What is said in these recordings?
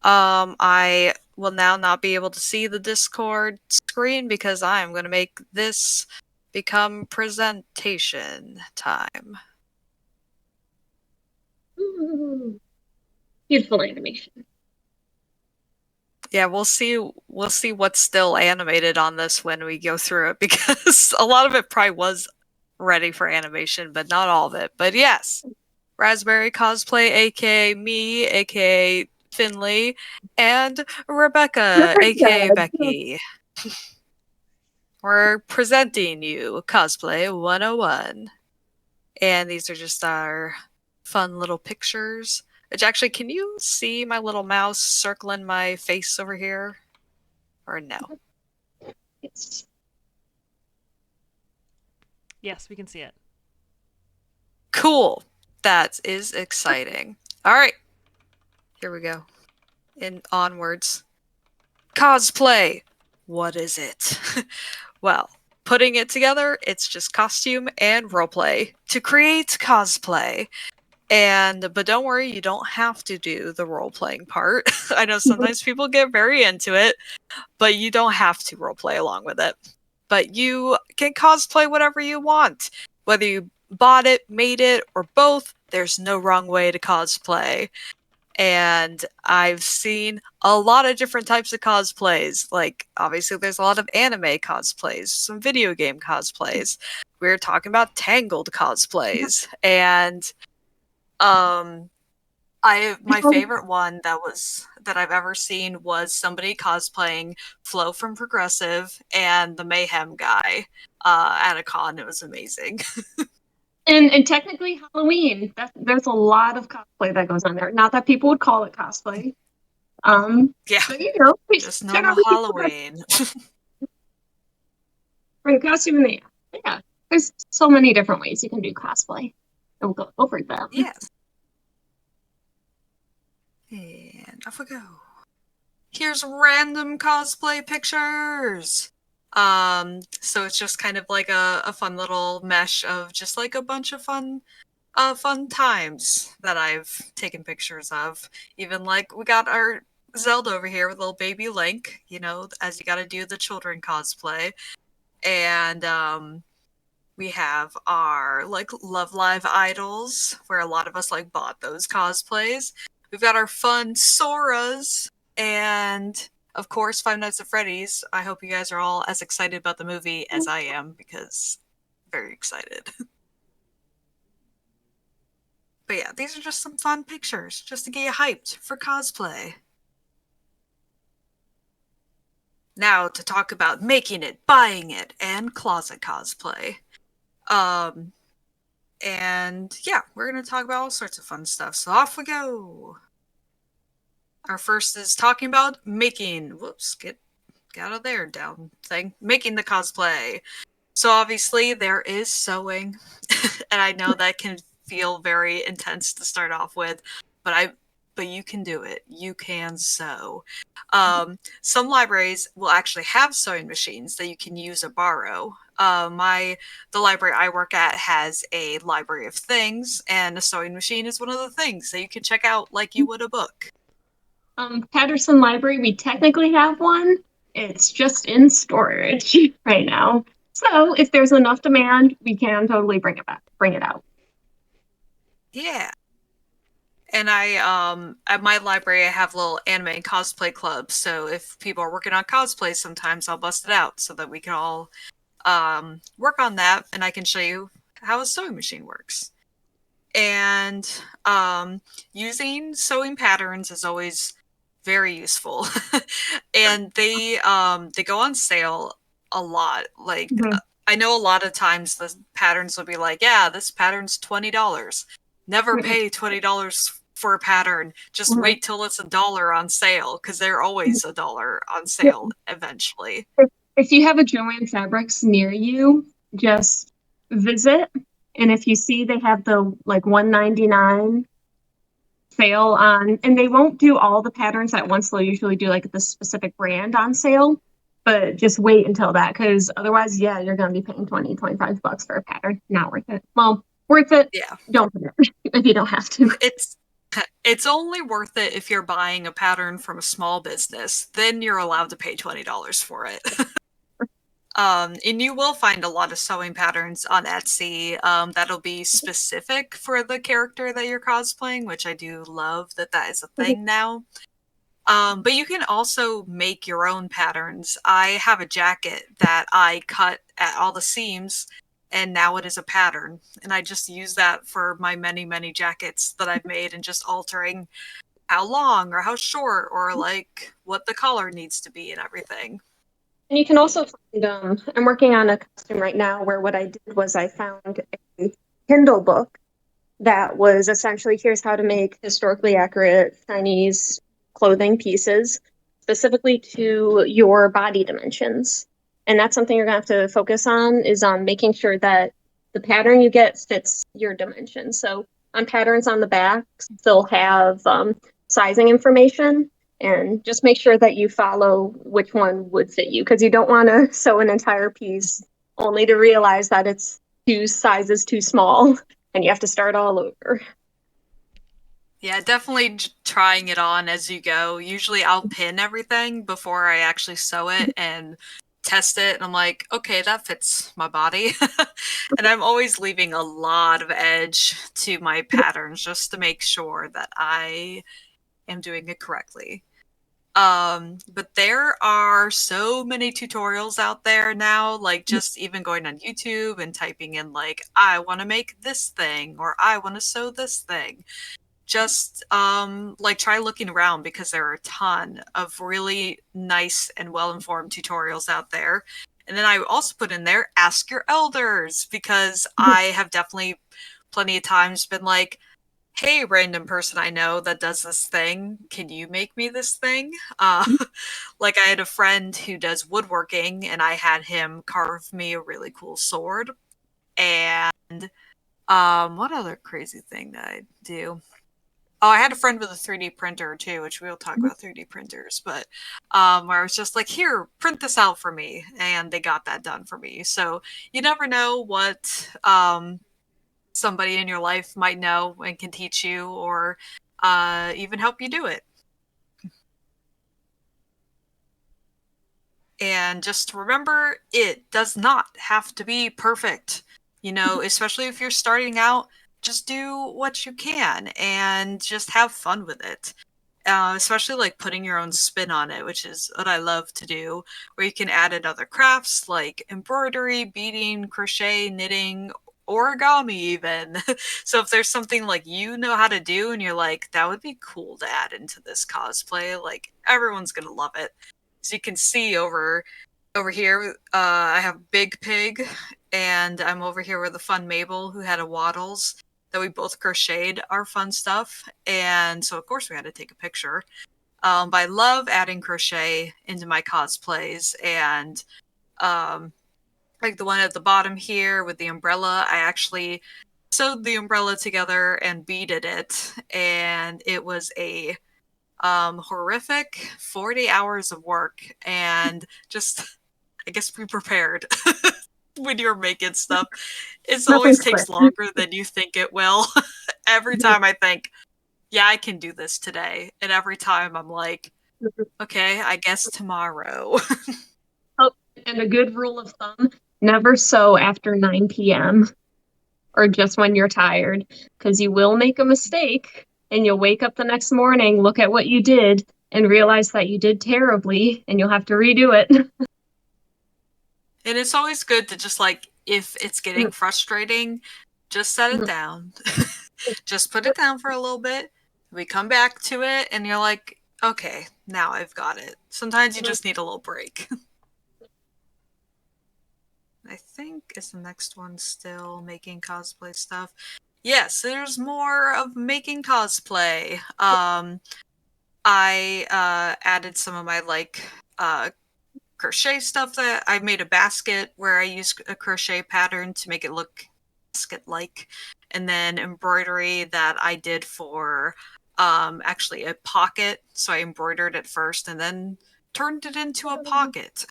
I will now not be able to see the Discord screen because I am going to make this become presentation time. Ooh, beautiful animation. Yeah, we'll see what's still animated on this when we go through it, because a lot of it probably was ready for animation, but not all of it. But yes, Raspberry Cosplay, aka me, aka Finley, and Rebecca, aka Becky. We're presenting you Cosplay 101. And these are just our fun little pictures. Which actually, can you see my little mouse circling my face over here? Or no? It's Yes, we can see it. Cool. That is exciting. All right. Here we go. In onwards. Cosplay. What is it? Well, putting it together, it's just costume and roleplay to create cosplay. But don't worry, you don't have to do the role-playing part. I know sometimes people get very into it, but you don't have to roleplay along with it. But you can cosplay whatever you want. Whether you bought it, made it, or both, there's no wrong way to cosplay. And I've seen a lot of different types of cosplays. Like, obviously, there's a lot of anime cosplays, some video game cosplays. We're talking about Tangled cosplays. And my favorite one that I've ever seen was somebody cosplaying Flo from Progressive and the Mayhem guy at a con. It was amazing. and technically Halloween. There's a lot of cosplay that goes on there. Not that people would call it cosplay. Yeah, but you know, just normal Halloween. Bring costume in the yeah. There's so many different ways you can do cosplay. And we'll go over them. Yes. And off we go. Here's random cosplay pictures. So it's just kind of like a fun little mesh of just like a bunch of fun times that I've taken pictures of. Even like we got our Zelda over here with little baby Link, you know, as you gotta do the children cosplay. And we have our like Love Live idols, where a lot of us like bought those cosplays. We've got our fun Soras, and of course Five Nights at Freddy's. I hope you guys are all as excited about the movie as I am, because I'm very excited. But yeah, these are just some fun pictures, just to get you hyped for cosplay. Now to talk about making it, buying it, and closet cosplay. And yeah, we're going to talk about all sorts of fun stuff. So off we go. Our first is talking about making, whoops, get out of there, down thing, making the cosplay. So obviously there is sewing, and I know that can feel very intense to start off with, but you can do it. You can sew. Some libraries will actually have sewing machines that you can use or borrow. The library I work at has a library of things, and a sewing machine is one of the things that you can check out like you would a book. Patterson Library, we technically have one. It's just in storage right now. So if there's enough demand, we can totally bring it out. Yeah. And at my library, I have a little anime and cosplay club. So if people are working on cosplay, sometimes I'll bust it out so that we can all work on that, and I can show you how a sewing machine works. And using sewing patterns is always very useful. And they go on sale a lot. Like, I know a lot of times the patterns will be like, yeah, this pattern's $20. Never pay $20 for a pattern. Just wait till it's $1 on sale, because they're always $1 on sale eventually. If you have a Joann Fabrics near you, just visit, and if you see they have the like $1.99 sale on, and they won't do all the patterns at once. They'll usually do like the specific brand on sale, but just wait until that, because otherwise, yeah, you're going to be paying $20-$25 for a pattern. Not worth it. Well, worth it. Yeah. Don't do it if you don't have to. It's It's only worth it if you're buying a pattern from a small business. Then you're allowed to pay $20 for it. And you will find a lot of sewing patterns on Etsy that'll be specific for the character that you're cosplaying, which I do love that that is a thing now. But you can also make your own patterns. I have a jacket that I cut at all the seams, and now it is a pattern. And I just use that for my many, many jackets that I've made, and just altering how long or how short or like what the color needs to be and everything. And you can also find, I'm working on a costume right now where what I did was I found a Kindle book that was essentially here's how to make historically accurate Chinese clothing pieces specifically to your body dimensions. And that's something you're going to have to focus on is on making sure that the pattern you get fits your dimensions. So on patterns on the back, they'll have sizing information and just make sure that you follow which one would fit you because you don't want to sew an entire piece only to realize that it's two sizes too small and you have to start all over. Yeah, definitely trying it on as you go. Usually I'll pin everything before I actually sew it and test it. And I'm like, okay, that fits my body. And I'm always leaving a lot of edge to my patterns just to make sure that I am doing it correctly. But there are so many tutorials out there now, like just even going on YouTube and typing in like, I want to make this thing or I want to sew this thing. Just like try looking around because there are a ton of really nice and well-informed tutorials out there. And then I also put in there, ask your elders, because I have definitely plenty of times been like, hey, random person I know that does this thing, can you make me this thing? Like I had a friend who does woodworking and I had him carve me a really cool sword. And what other crazy thing did I do? Oh, I had a friend with a 3D printer too, which we'll talk about 3D printers, but where I was just like, here, print this out for me. And they got that done for me. So you never know what somebody in your life might know and can teach you or even help you do it. And just remember, it does not have to be perfect. You know, especially if you're starting out, just do what you can and just have fun with it. Especially like putting your own spin on it, which is what I love to do, where you can add in other crafts like embroidery, beading, crochet, knitting, origami even. So if there's something like you know how to do and you're like, that would be cool to add into this cosplay, like everyone's gonna love it. So you can see over here, I have Big Pig, and I'm over here with the fun Mabel who had a Waddles that we both crocheted our fun stuff. And so, of course, we had to take a picture. But I love adding crochet into my cosplays. And like the one at the bottom here with the umbrella, I actually sewed the umbrella together and beaded it. And it was a horrific 40 hours of work. And just, I guess, be prepared. When you're making stuff, it always Nothing's takes quick. longer than you think it will. Every time I think, yeah, I can do this today. And every time I'm like, okay, I guess tomorrow. Oh, and a good rule of thumb, never sew after 9 p.m. or just when you're tired, because you will make a mistake and you'll wake up the next morning, look at what you did, and realize that you did terribly and you'll have to redo it. And it's always good to just like, if it's getting frustrating, just set it down. Just put it down for a little bit. We come back to it and you're like, okay, now I've got it. Sometimes you just need a little break. I think is the next one still making cosplay stuff. Yes, there's more of making cosplay. I added some of my like crochet stuff that I made a basket where I used a crochet pattern to make it look basket-like, and then embroidery that I did for actually a pocket. So I embroidered it first and then turned it into a pocket.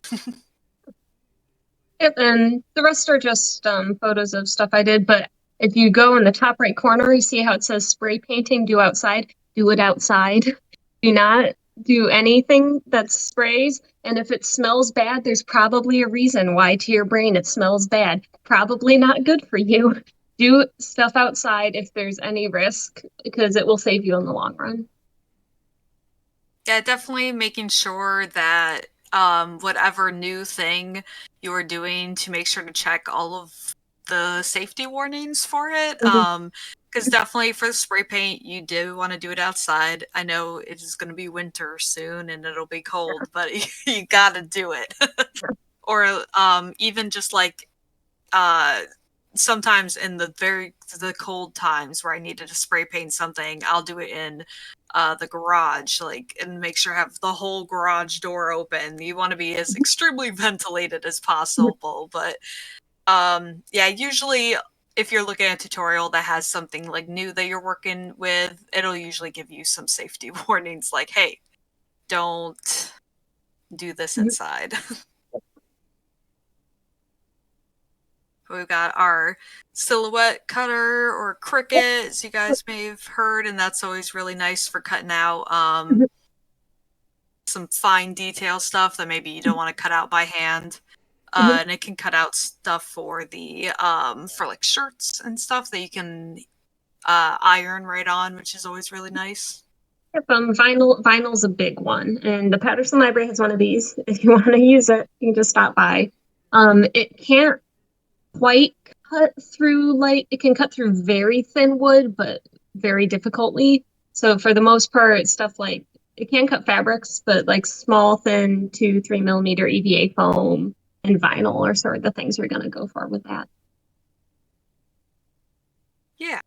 Yep, and the rest are just photos of stuff I did, but If you go in the top right corner, you see how it says spray painting, do outside? Do it outside. Do not do anything that sprays. And if it smells bad, there's probably a reason why to your brain it smells bad. Probably not good for you. Do stuff outside if there's any risk, because it will save you in the long run. Yeah, definitely making sure that whatever new thing you're doing to make sure to check all of the safety warnings for it. Because definitely for the spray paint, you do want to do it outside. I know it is going to be winter soon and it'll be cold, but you got to do it. Or even just like uh, sometimes in the cold times where I needed to spray paint something, I'll do it in the garage, like, and make sure I have the whole garage door open. You want to be as extremely ventilated as possible, but yeah, usually if you're looking at a tutorial that has something like new that you're working with, it'll usually give you some safety warnings like, hey, don't do this inside. We've got our silhouette cutter or Cricut, as you guys may have heard, and that's always really nice for cutting out some fine detail stuff that maybe you don't want to cut out by hand. And it can cut out stuff for the for like shirts and stuff that you can iron right on, which is always really nice. Yep, vinyl's a big one, and the Patterson Library has one of these. If you want to use it, you can just stop by. It can't quite cut through it can cut through very thin wood, but very difficultly. So for the most part, stuff like it can cut fabrics, but like small, thin 2-3 millimeter EVA foam and vinyl are sort of the things we're gonna go for with that. Yeah.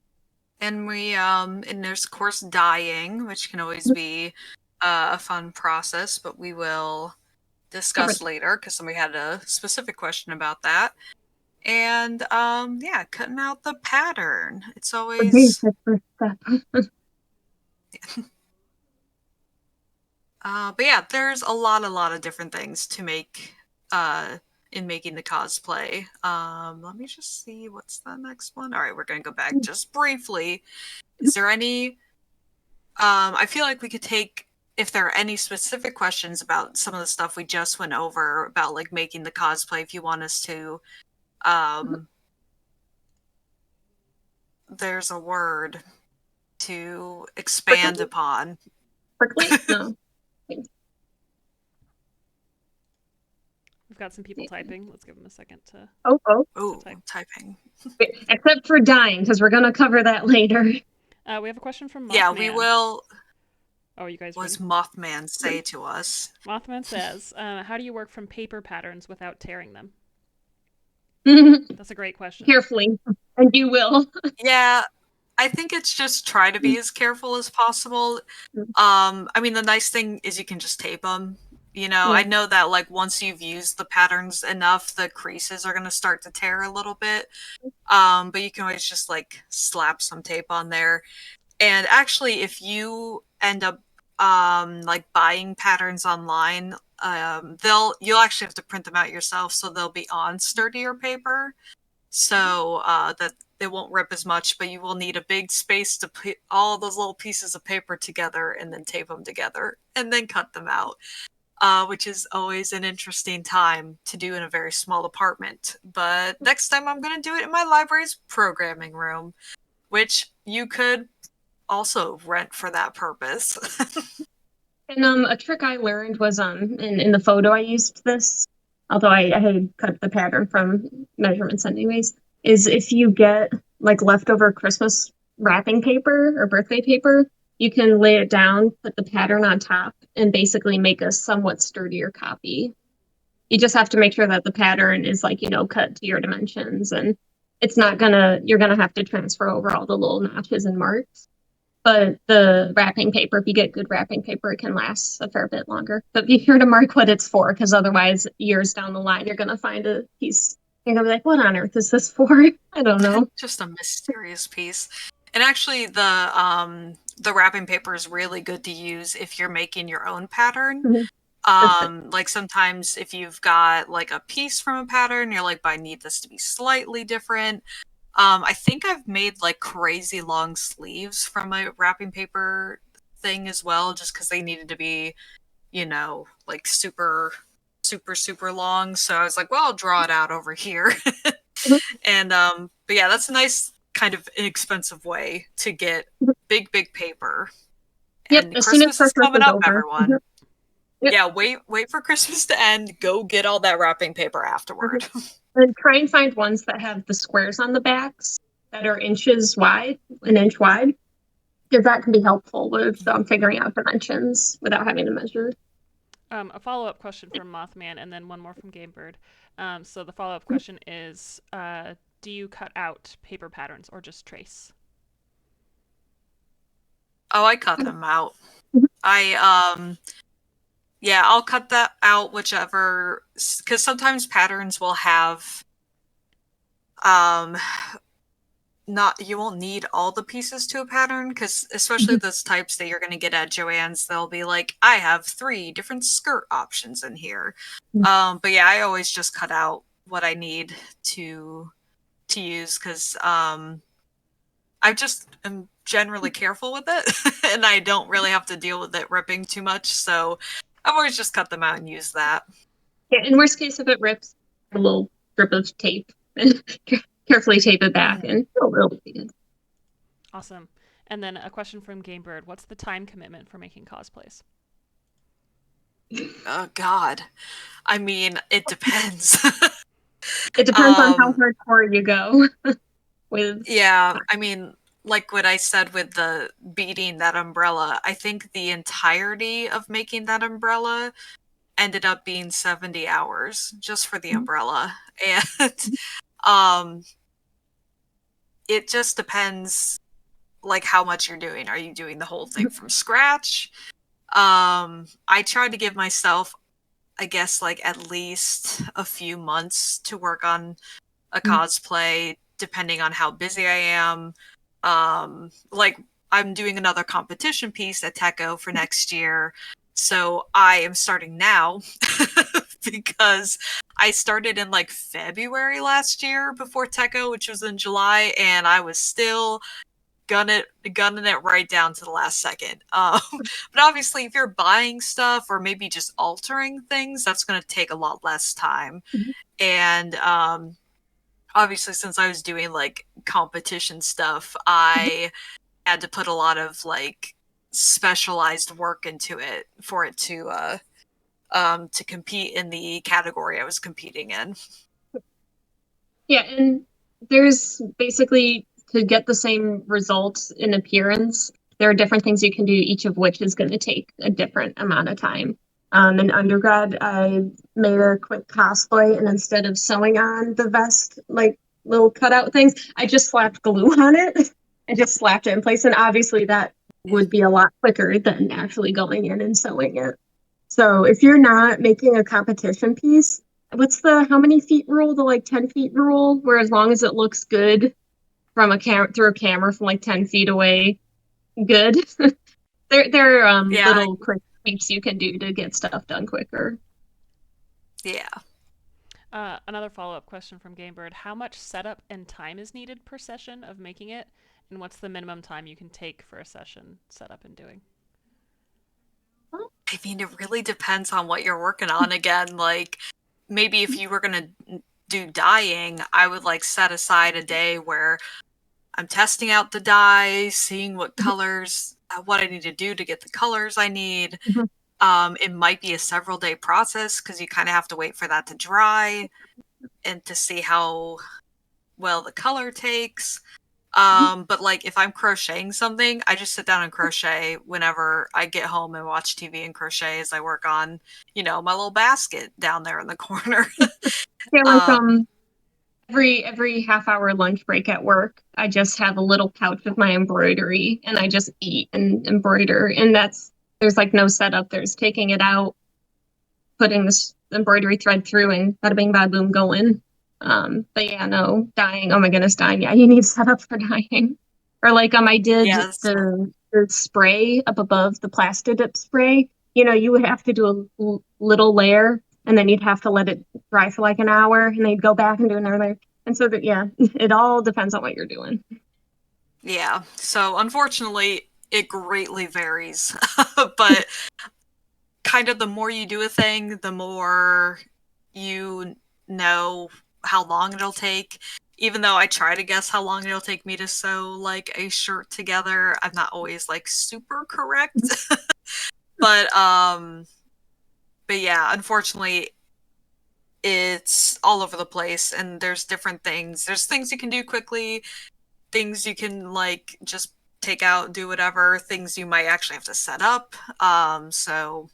And and there's of course dyeing, which can always be a fun process, but we will discuss later because somebody had a specific question about that. And yeah, cutting out the pattern. It's always but yeah, there's a lot of different things to make in making the cosplay. Let me just see what's the next one. All right, we're gonna go back just briefly. Is there any I feel like we could take if there are any specific questions about some of the stuff we just went over about like making the cosplay, if you want us to there's a word to expand upon. Quickly? No. We've got some people typing. Let's give them a second to. Oh, typing. Except for dying, because we're gonna cover that later. We have a question from Mothman. Yeah, we will. Oh, you guys. What does Mothman say to us? Mothman says, "How do you work from paper patterns without tearing them?" That's a great question. Carefully, and you will. Yeah, I think it's just try to be as careful as possible. I mean, the nice thing is you can just tape them. You know, I know that like once you've used the patterns enough, the creases are going to start to tear a little bit. But you can always just like slap some tape on there. And actually, if you end up like buying patterns online, you'll actually have to print them out yourself, so they'll be on sturdier paper, so that they won't rip as much. But you will need a big space to put all those little pieces of paper together and then tape them together and then cut them out. Which is always an interesting time to do in a very small apartment. But next time I'm going to do it in my library's programming room, which you could also rent for that purpose. And a trick I learned was in the photo I used this, although I had cut the pattern from measurements anyways, is if you get like leftover Christmas wrapping paper or birthday paper, you can lay it down, put the pattern on top, and basically make a somewhat sturdier copy. You just have to make sure that the pattern is like, cut to your dimensions, and you're gonna have to transfer over all the little notches and marks. But the wrapping paper, if you get good wrapping paper, it can last a fair bit longer. But be sure to mark what it's for, because otherwise, years down the line, you're gonna find a piece. You're gonna be like, "What on earth is this for?" I don't know. Just a mysterious piece. And actually, the wrapping paper is really good to use if you're making your own pattern. Like sometimes if you've got like a piece from a pattern, you're like, but I need this to be slightly different. I think I've made like crazy long sleeves from my wrapping paper thing as well, just because they needed to be, like super long. So I was like, well, I'll draw it out over here. And but yeah, that's a nice kind of inexpensive way to get big paper. Yep, And as soon as Christmas is Christmas coming is up, over. everyone. Yep. Yeah, wait for Christmas to end. Go get all that wrapping paper afterward. And try and find ones that have the squares on the backs that are inches wide, an inch wide, because that can be helpful with figuring out dimensions without having to measure. A follow-up question from Mothman, and then one more from Gamebird. So the follow-up question is, do you cut out paper patterns or just trace? Oh, I cut them out. Yeah, I'll cut that out whichever, because sometimes patterns will have um not you won't need all the pieces to a pattern, because especially those types that you're going to get at Joann's, they'll be like, I have 3 different skirt options in here. But yeah, I always just cut out what I need to use, because I just am generally careful with it and I don't really have to deal with it ripping too much, so I've always just cut them out and used that. Yeah, in worst case, if it rips, a little strip of tape and carefully tape it back, and it'll be good. Awesome. And then a question from Gamebird. What's the time commitment for making cosplays? Oh God, I mean, it depends. It depends on how hardcore you go with. Yeah, I mean, like what I said with the beating that umbrella, I think the entirety of making that umbrella ended up being 70 hours just for the umbrella. And um it just depends like how much you're doing. Are you doing the whole thing from scratch? I try to give myself, I guess, like at least a few months to work on a cosplay, depending on how busy I am. Like I'm doing another competition piece at Techo for next year, so I am starting now because I started in like February last year before Techo, which was in July, and I was still gunning it right down to the last second. But obviously, if you're buying stuff or maybe just altering things, that's going to take a lot less time. And obviously, since I was doing like competition stuff, I had to put a lot of like specialized work into it for it to compete in the category I was competing in. Yeah, and there's basically to get the same results in appearance, there are different things you can do, each of which is going to take a different amount of time. In undergrad, I made a quick cosplay, and instead of sewing on the vest, like little cutout things, I just slapped glue on it. I just slapped it in place, and obviously that would be a lot quicker than actually going in and sewing it. So if you're not making a competition piece, what's the how many feet rule? The like 10 feet rule, where as long as it looks good from a through a camera from like 10 feet away, good. There are Yeah, little quick tweaks you can do to get stuff done quicker. yeah. Another follow-up question from Gamebird. How much setup and time is needed per session of making it? And what's the minimum time you can take for a session setup and doing? I mean, it really depends on what you're working on. Again, like maybe if you were gonna do dyeing, I would like set aside a day where I'm testing out the dye, seeing what colors, what I need to do to get the colors I need. It might be a several day process because you kind of have to wait for that to dry and to see how well the color takes. But like if I'm crocheting something, I just sit down and crochet whenever I get home and watch TV and crochet as I work on, my little basket down there in the corner. Yeah, like um, every half hour lunch break at work, I just have a little pouch with my embroidery and I just eat and embroider. And there's like no setup. There's taking it out, putting this embroidery thread through, and bada bing, bada boom, going. But yeah, no, dyeing. Oh my goodness, dyeing. Yeah, you need setup for dyeing. Or like I did yes. the spray up above the plastic dip spray. You would have to do a little layer, and then you'd have to let it dry for like an hour, and then you'd go back and do another layer. And so that, yeah, it all depends on what you're doing. Yeah. So unfortunately, it greatly varies. But kind of the more you do a thing, the more you know how long it'll take. Even though I try to guess how long it'll take me to sew like a shirt together, I'm not always like super correct. But but yeah, unfortunately it's all over the place and there's different things. There's things you can do quickly, things you can like just take out, do whatever, things you might actually have to set up. So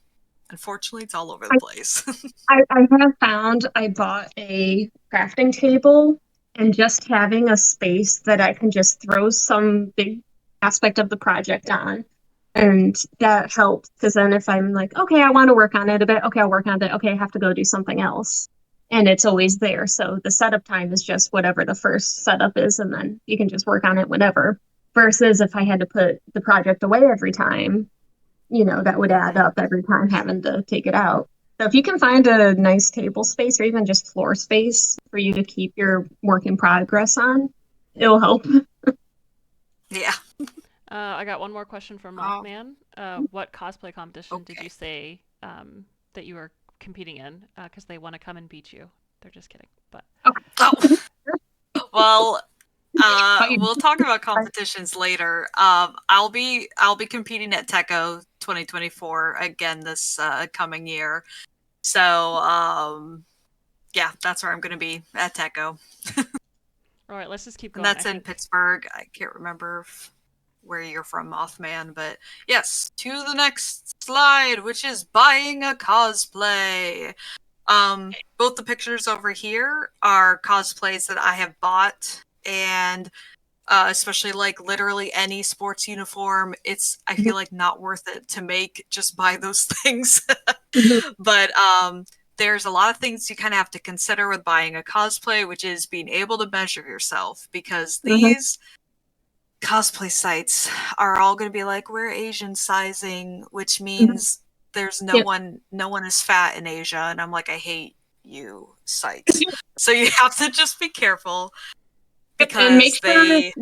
unfortunately it's all over the place. I have found I bought a crafting table, and just having a space that I can just throw some big aspect of the project on. And that helps because then if I'm like, okay, I want to work on it a bit, okay, I'll work on it. Okay, I have to go do something else. And it's always there. So the setup time is just whatever the first setup is, and then you can just work on it whenever. Versus if I had to put the project away every time, that would add up every time having to take it out. So if you can find a nice table space or even just floor space for you to keep your work in progress on, it'll help. Yeah. I got one more question from Oh, Mothman. What cosplay competition did okay. you say that you were competing in? Because they want to come and beat you. They're just kidding. But Oh, well, But we'll talk about competitions later. I'll be competing at Techo 2024 again this coming year. So yeah, that's where I'm going to be at Techo, all right, let's just keep and going. that's I in think Pittsburgh. I can't remember where you're from, Mothman, but yes, to the next slide, which is buying a cosplay. Both the pictures over here are cosplays that I have bought, and especially like literally any sports uniform, it's I feel like not worth it to make. Just buy those things. But there's a lot of things you kind of have to consider with buying a cosplay, which is being able to measure yourself because these cosplay sites are all going to be like we're Asian sizing, which means there's Yep. no one is fat in Asia, and I'm like I hate you sites. So you have to just be careful And make because sure, they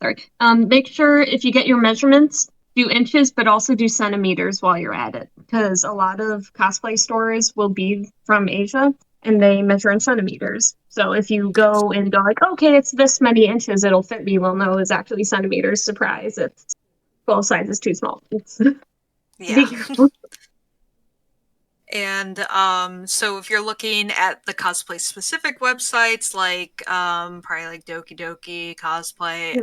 sorry, make sure if you get your measurements, do inches, but also do centimeters while you're at it, because a lot of cosplay stores will be from Asia and they measure in centimeters. So if you go and go like, okay, it's this many inches, it'll fit me. Well, no, it's actually centimeters. Surprise! It's 12 sizes too small. It's yeah. be careful. And so if you're looking at the cosplay specific websites like probably like Doki Doki cosplay,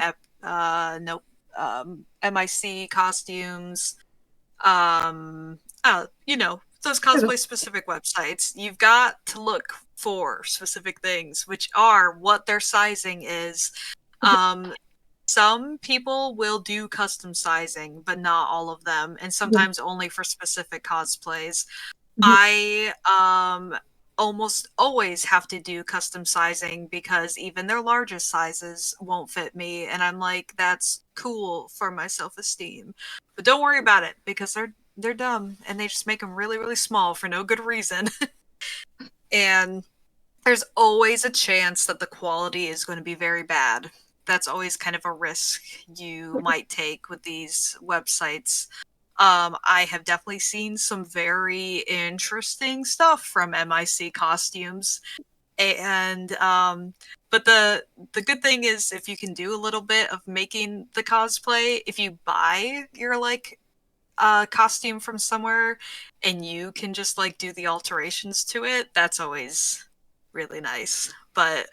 nope, MIC costumes, those cosplay specific websites, you've got to look for specific things, which are what their sizing is. Um, some people will do custom sizing, but not all of them, and sometimes only for specific cosplays. I almost always have to do custom sizing because even their largest sizes won't fit me, and I'm like that's cool for my self-esteem. But don't worry about it because they're dumb and they just make them really really small for no good reason. And there's always a chance that the quality is going to be very bad. That's always kind of a risk you might take with these websites. I have definitely seen some very interesting stuff from MIC costumes, and but the good thing is if you can do a little bit of making the cosplay, if you buy your like costume from somewhere and you can just like do the alterations to it, that's always really nice. But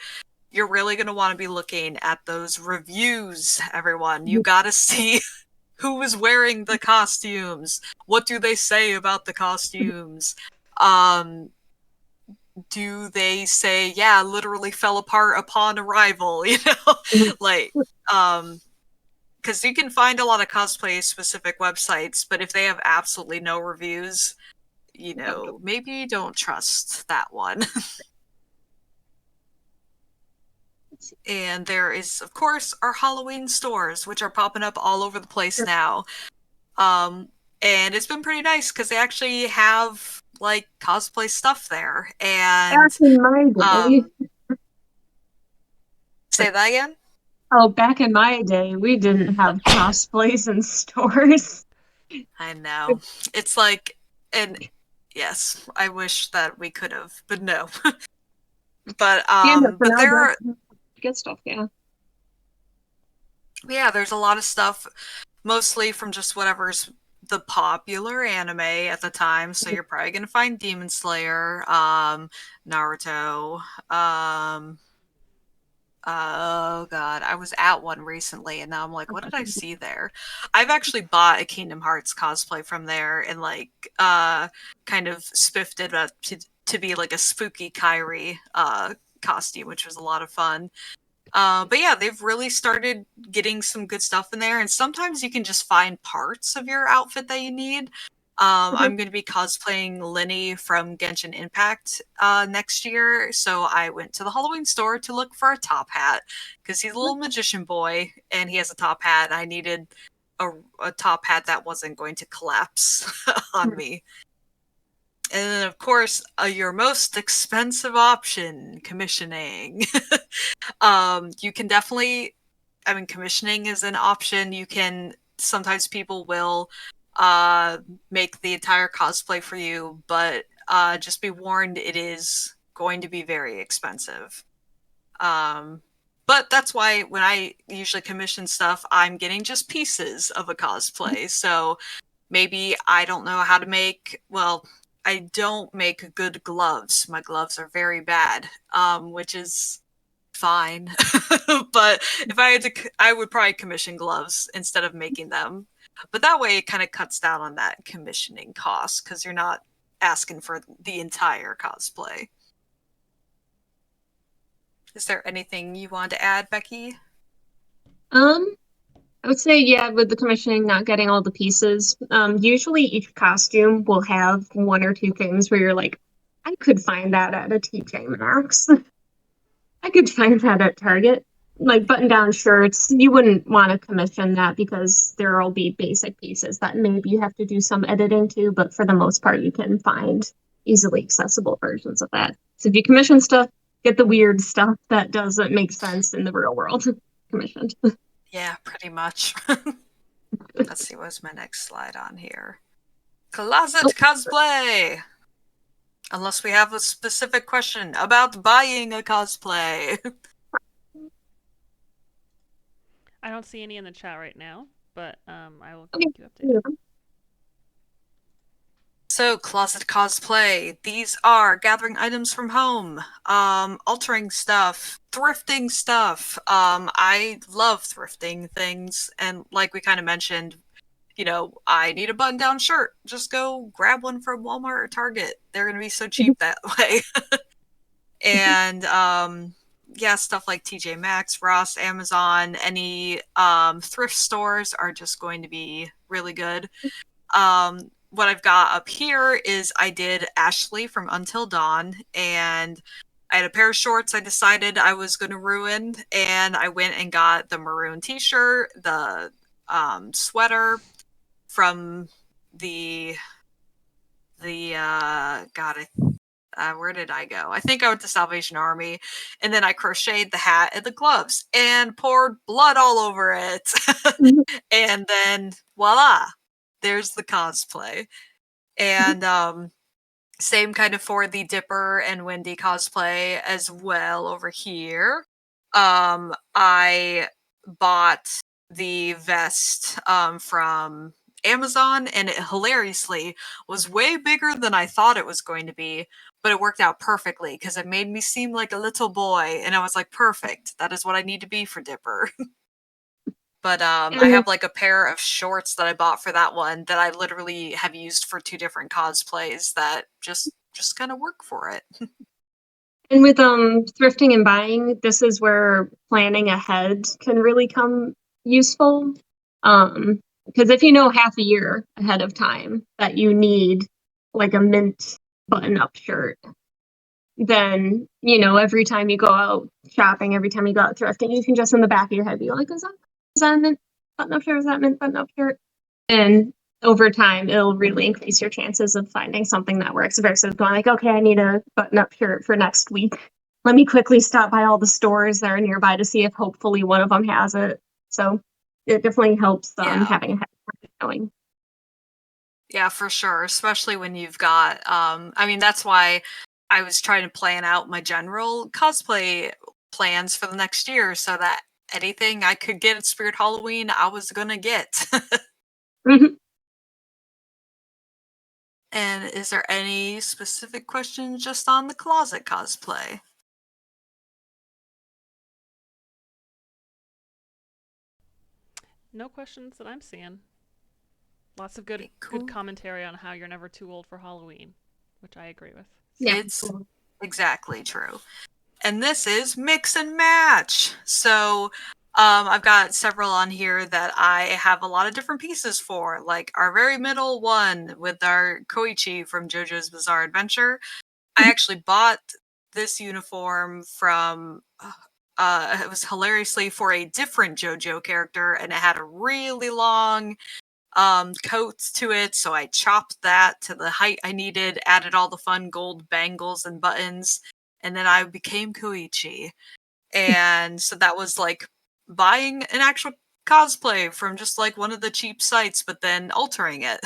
you're really going to want to be looking at those reviews, everyone. You got to see who is wearing the costumes. What do they say about the costumes? Um, do they say, yeah, literally fell apart upon arrival, like, because you can find a lot of cosplay specific websites, but if they have absolutely no reviews, maybe don't trust that one. And there is, of course, our Halloween stores, which are popping up all over the place now. Um, and it's been pretty nice because they actually have like cosplay stuff there. Back And in my um, day. Say that again? Oh, back in my day, we didn't have cosplays in stores. I know. It's like, and yes, I wish that we could have, but no. Yeah, no, for But now, there are, that's good stuff, yeah. yeah, there's a lot of stuff, mostly from just whatever's the popular anime at the time. So you're probably gonna find Demon Slayer, Naruto, oh god, I was at one recently and now I'm like, what did I see there? I've actually bought a Kingdom Hearts cosplay from there and like kind of spiffed it up to be like a spooky Kyrie costume, which was a lot of fun. But yeah, they've really started getting some good stuff in there, and sometimes you can just find parts of your outfit that you need. I'm going to be cosplaying Lenny from Genshin Impact next year, so I went to the Halloween store to look for a top hat because he's a little magician boy and he has a top hat. And I needed a top hat that wasn't going to collapse on me. And then, of course, your most expensive option, commissioning. You can definitely, I mean, commissioning is an option. You can, sometimes people will make the entire cosplay for you, but just be warned, it is going to be very expensive. But that's why when I usually commission stuff, I'm getting just pieces of a cosplay. So maybe I don't know how to make, well, I don't make good gloves. My gloves are very bad, which is fine. But if I had to, I would probably commission gloves instead of making them. But that way it kind of cuts down on that commissioning cost because you're not asking for the entire cosplay. Is there anything you want to add, Becky? Um, I would say, yeah, with the commissioning, not getting all the pieces. Usually each costume will have one or two things where you're like, I could find that at a TJ Maxx. I could find that at Target. Like button-down shirts, you wouldn't want to commission that because there will be basic pieces that maybe you have to do some editing to, but for the most part, you can find easily accessible versions of that. So if you commission stuff, get the weird stuff that doesn't make sense in the real world commissioned. Yeah, pretty much. Let's see, what's my next slide on here? Closet Oh, cosplay! Unless we have a specific question about buying a cosplay. I don't see any in the chat right now, but I will okay. keep you updated. So, closet cosplay. These are gathering items from home, altering stuff, thrifting stuff. I love thrifting things, and like we kind of mentioned, you know, I need a button-down shirt. Just go grab one from Walmart or Target. They're gonna be so cheap that way. And yeah, stuff like TJ Maxx, Ross, Amazon, any thrift stores are just going to be really good. What I've got up here is I did Ashley from Until Dawn, and I had a pair of shorts I decided I was going to ruin, and I went and got the maroon t-shirt, the sweater from the God, where did I go? I think I went to Salvation Army, and then I crocheted the hat and the gloves and poured blood all over it. And then voila, there's the cosplay. And same kind of for the Dipper and Wendy cosplay as well over here. I bought the vest from Amazon, and it hilariously was way bigger than I thought it was going to be, but it worked out perfectly because it made me seem like a little boy, and I was like, perfect, that is what I need to be for Dipper. But I And have like a pair of shorts that I bought for that one that I literally have used for two different cosplays that just kind of work for it. And with thrifting and buying, this is where planning ahead can really come useful. Because if you know half a year ahead of time that you need like a mint button-up shirt, then you know every time you go out shopping, every time you go out thrifting, you can just in the back of your head be like, is that a mint button-up shirt? Is that a mint button-up shirt? And over time, it'll really increase your chances of finding something that works versus going like, okay, I need a button-up shirt for next week. let me quickly stop by all the stores that are nearby to see if hopefully one of them has it. So it definitely helps Yeah. having a head start going. Yeah, for sure. Especially when you've got, I mean, that's why I was trying to plan out my general cosplay plans for the next year so that anything I could get at Spirit Halloween, I was gonna get. Mhm. And is there any specific questions just on the closet cosplay? No questions that I'm seeing. Lots of good Okay, cool. commentary on how you're never too old for Halloween, which I agree with. Yeah. It's exactly true. And this is mix and match. So I've got several on here that I have a lot of different pieces for, like our very middle one with our Koichi from JoJo's Bizarre Adventure. I actually bought this uniform from it was hilariously for a different JoJo character, and it had a really long coat to it, so I chopped that to the height I needed, added all the fun gold bangles and buttons, and then I became Koichi. And so that was like buying an actual cosplay from just like one of the cheap sites, but then altering it.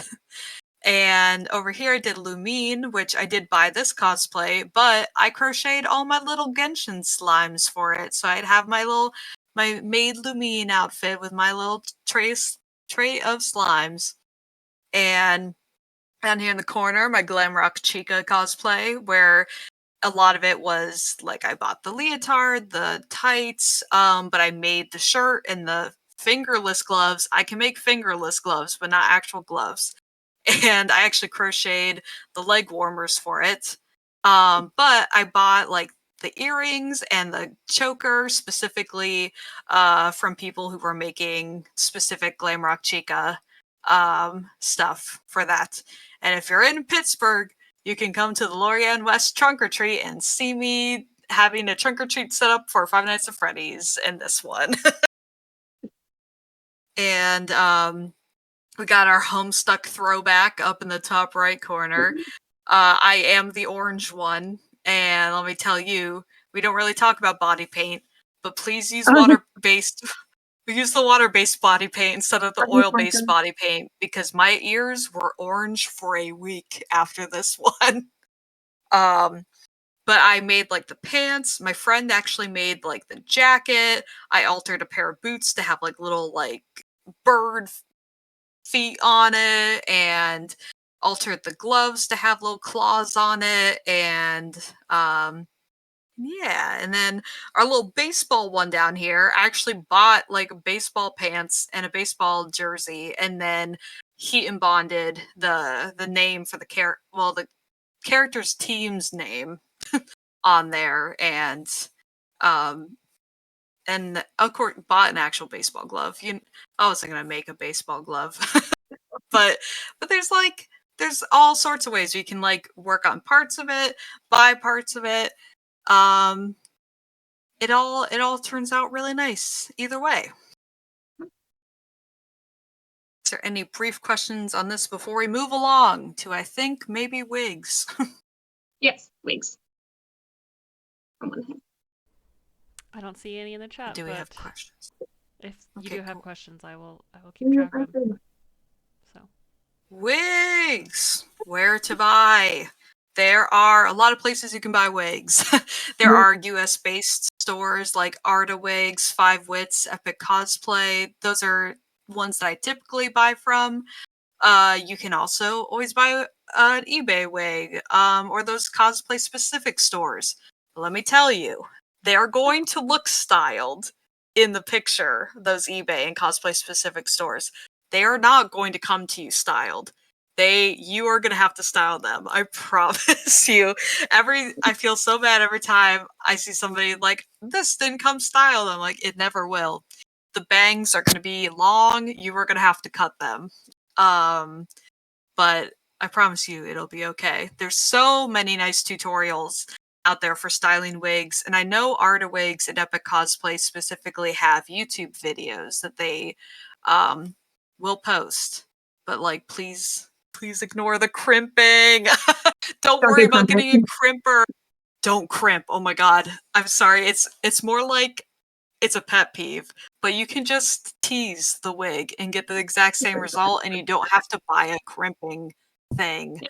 And over here I did Lumine, which I did buy this cosplay, but I crocheted all my little Genshin slimes for it. So I'd have my maid Lumine outfit with my little tray of slimes. And down here in the corner, my Glamrock Chica cosplay, where a lot of it was like I bought the leotard, the tights, but I made the shirt and the fingerless gloves. I can make fingerless gloves, but not actual gloves. And I actually crocheted the leg warmers for it. But I bought like the earrings and the choker specifically from people who were making specific Glamrock Chica stuff for that. And if you're in Pittsburgh, you can come to the Lorian West Trunk or Treat and see me having a trunk or treat set up for Five Nights at Freddy's in this one. And we got our Homestuck throwback up in the top right corner. I am the orange one, and let me tell you, we don't really talk about body paint, but please use water-based. We use the water-based body paint instead of the oil-based body paint because my ears were orange for a week after this one. But I made like the pants. My friend actually made like the jacket. I altered a pair of boots to have like little like bird feet on it, and altered the gloves to have little claws on it, and yeah, and then our little baseball one down here, I actually bought like baseball pants and a baseball jersey, and then heat and bonded the name for the character's team's name on there, um and of course bought an actual baseball glove. I wasn't gonna make a baseball glove. but there's all sorts of ways you can like work on parts of it, buy parts of it. Um it all turns out really nice either way. Is there any brief questions on this before we move along to I think maybe wigs? Yes, wigs. I don't see any in the chat, Do we but have questions? if you Okay, do have cool. questions, I will keep track of them. So Wigs! Where to buy? There are a lot of places you can buy wigs. There are US based stores like Arta Wigs, Five Wits, Epic Cosplay. Those are ones that I typically buy from. You can also always buy an eBay wig, or those cosplay specific stores. But let me tell you, they are going to look styled in the picture, those eBay and cosplay specific stores. They are not going to come to you styled. You are gonna have to style them. I promise you. I feel so bad every time I see somebody like, this didn't come styled. I'm like, it never will. The bangs are gonna be long. You are gonna have to cut them. But I promise you it'll be okay. There's so many nice tutorials out there for styling wigs, and I know Arta Wigs and Epic Cosplay specifically have YouTube videos that they will post. But like please ignore the crimping. Don't worry about getting a crimper. don't crimp. Oh my god. I'm sorry. It's more like it's a pet peeve, but you can just tease the wig and get the exact same result, and you don't have to buy a crimping thing. Yeah.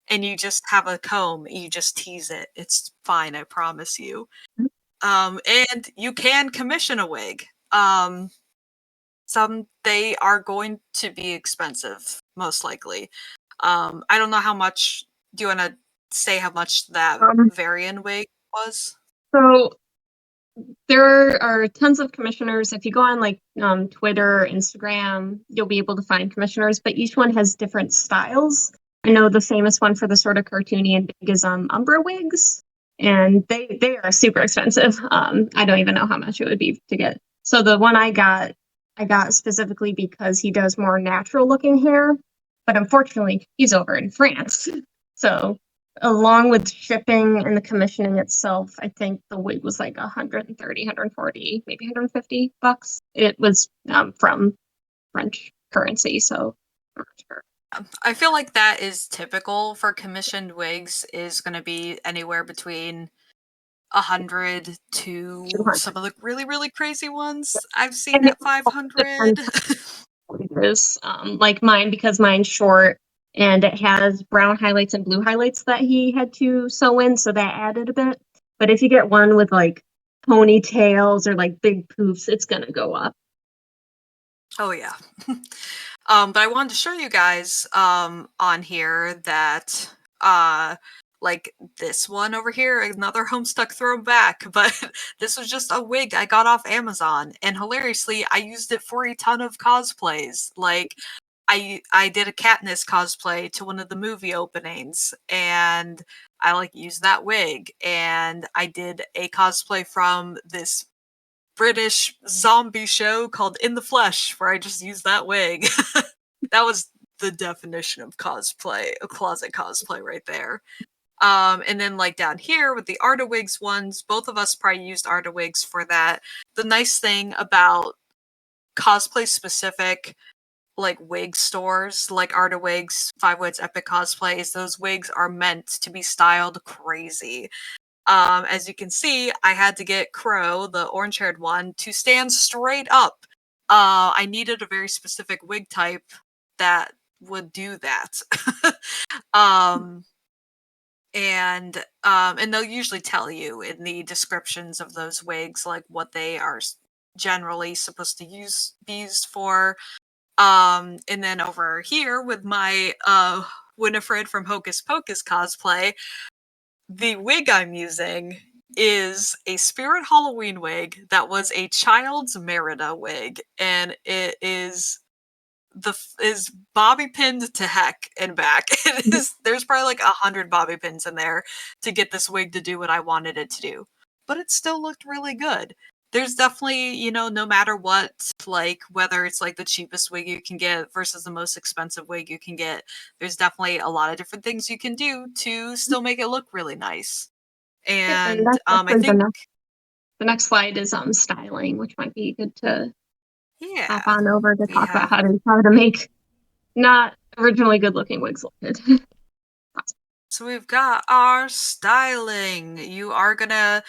And you just have a comb, you just tease it. It's fine, I promise you. And you can commission a wig. Some they are going to be expensive, most likely. I don't know how much. Do you want to say how much that Varian wig was? So there are tons of commissioners. If you go on like Twitter, Instagram, you'll be able to find commissioners, but each one has different styles. I know the famous one for the sort of cartoony and big is Umbra wigs, and they are super expensive. I don't even know how much it would be to get. So the one I got specifically because he does more natural looking hair, but unfortunately he's over in France. So along with shipping and the commissioning itself, I think the wig was like 130, 140, maybe $150. It was from French currency, so I'm not sure. I feel like that is typical for commissioned wigs, is going to be anywhere between 100 to 200. some of the really, really crazy ones I've seen And it at all 500. depends on what it is. Like mine, because mine's short and it has brown highlights and blue highlights that he had to sew in, so that added a bit. But if you get one with like ponytails or like big poofs, it's gonna go up. Oh yeah. But I wanted to show you guys on here that like this one over here, another Homestuck throwback, but this was just a wig I got off Amazon, and hilariously I used it for a ton of cosplays. Like I did a Katniss cosplay to one of the movie openings, and I like used that wig, and I did a cosplay from this British zombie show called In the Flesh, where I just used that wig. That was the definition of cosplay, a closet cosplay right there. And then like down here with the Arta Wigs ones, both of us probably used Arta Wigs for that. The nice thing about cosplay specific like wig stores like Arta Wigs, Five Wits Epic Cosplay is those wigs are meant to be styled crazy. As you can see, I had to get Crow, the orange-haired one, to stand straight up. I needed a very specific wig type that would do that. um, and they'll usually tell you in the descriptions of those wigs like what they are generally supposed to be used for. And then over here with my Winifred from Hocus Pocus cosplay, the wig I'm using is a Spirit Halloween wig that was a child's Merida wig, and it is is bobby pinned to heck and back. It is there's probably like 100 bobby pins in there to get this wig to do what I wanted it to do, but it still looked really good. There's definitely, no matter what, like whether it's like the cheapest wig you can get versus the most expensive wig you can get, there's definitely a lot of different things you can do to still make it look really nice. Yeah, and And that's I actually think, the next slide is styling, which might be good to yeah, hop on over to we talk about have how to make not originally good looking wigs look good. So we've got our styling. You are gonna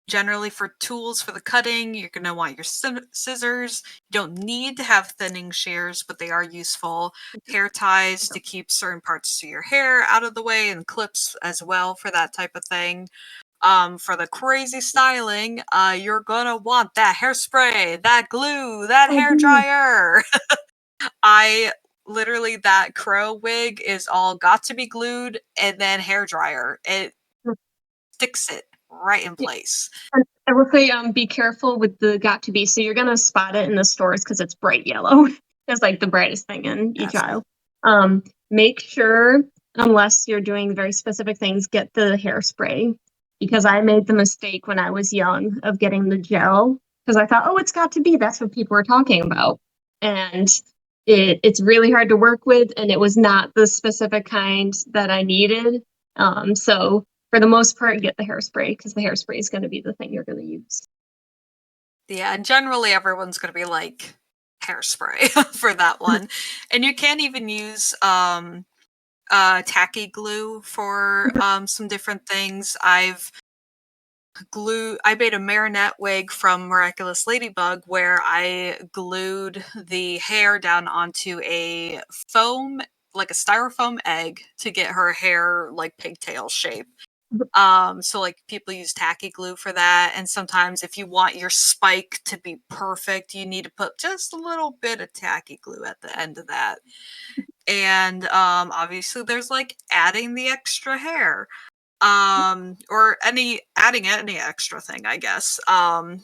generally for tools for the cutting, you're gonna want your scissors. You don't need to have thinning shears, but they are useful. Hair ties to keep certain parts of your hair out of the way, and clips as well for that type of thing. For the crazy styling, you're gonna want that hairspray, that glue, that hair dryer. I literally that crow wig is all got to be glued and then hair dryer. It sticks it right in place. And I will say, be careful with the got to be. So you're gonna spot it in the stores because it's bright yellow. It's like the brightest thing in each Yes. aisle. Make sure, unless you're doing very specific things, get the hairspray. Because I made the mistake when I was young of getting the gel because I thought, oh, it's got to be. That's what people are talking about, and it's really hard to work with, and it was not the specific kind that I needed. So for the most part, get the hairspray because the hairspray is going to be the thing you're going to use. Yeah, and generally everyone's gonna be like hairspray for that one. And you can even use tacky glue for some different things. I've I made a marionette wig from Miraculous Ladybug where I glued the hair down onto a foam, like a styrofoam egg, to get her hair like pigtail shape. So like people use tacky glue for that, and sometimes if you want your spike to be perfect, you need to put just a little bit of tacky glue at the end of that. And obviously there's like adding the extra hair, or adding any extra thing, I guess,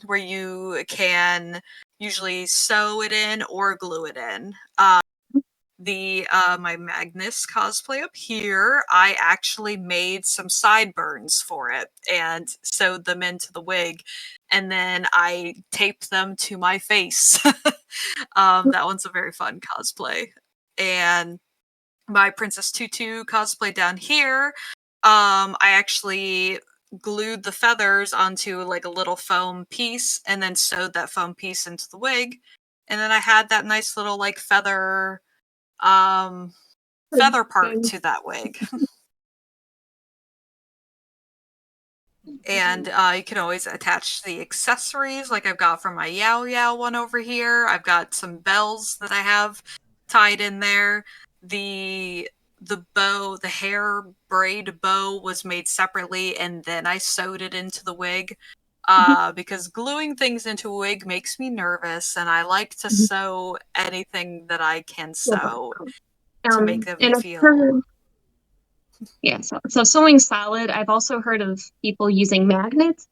where you can usually sew it in or glue it in. My Magnus cosplay up here, I actually made some sideburns for it and sewed them into the wig, and then I taped them to my face. That one's a very fun cosplay. And my Princess Tutu cosplay down here, I actually glued the feathers onto like a little foam piece and then sewed that foam piece into the wig, and then I had that nice little like feather part to that wig. And you can always attach the accessories, like I've got from my Yao Yao one over here. I've got some bells that I have tied in there. The bow, the hair braid bow was made separately, and then I sewed it into the wig. Because gluing things into a wig makes me nervous, and I like to sew anything that I can sew to make them And I've feel. heard, yeah, so sewing solid, I've also heard of people using magnets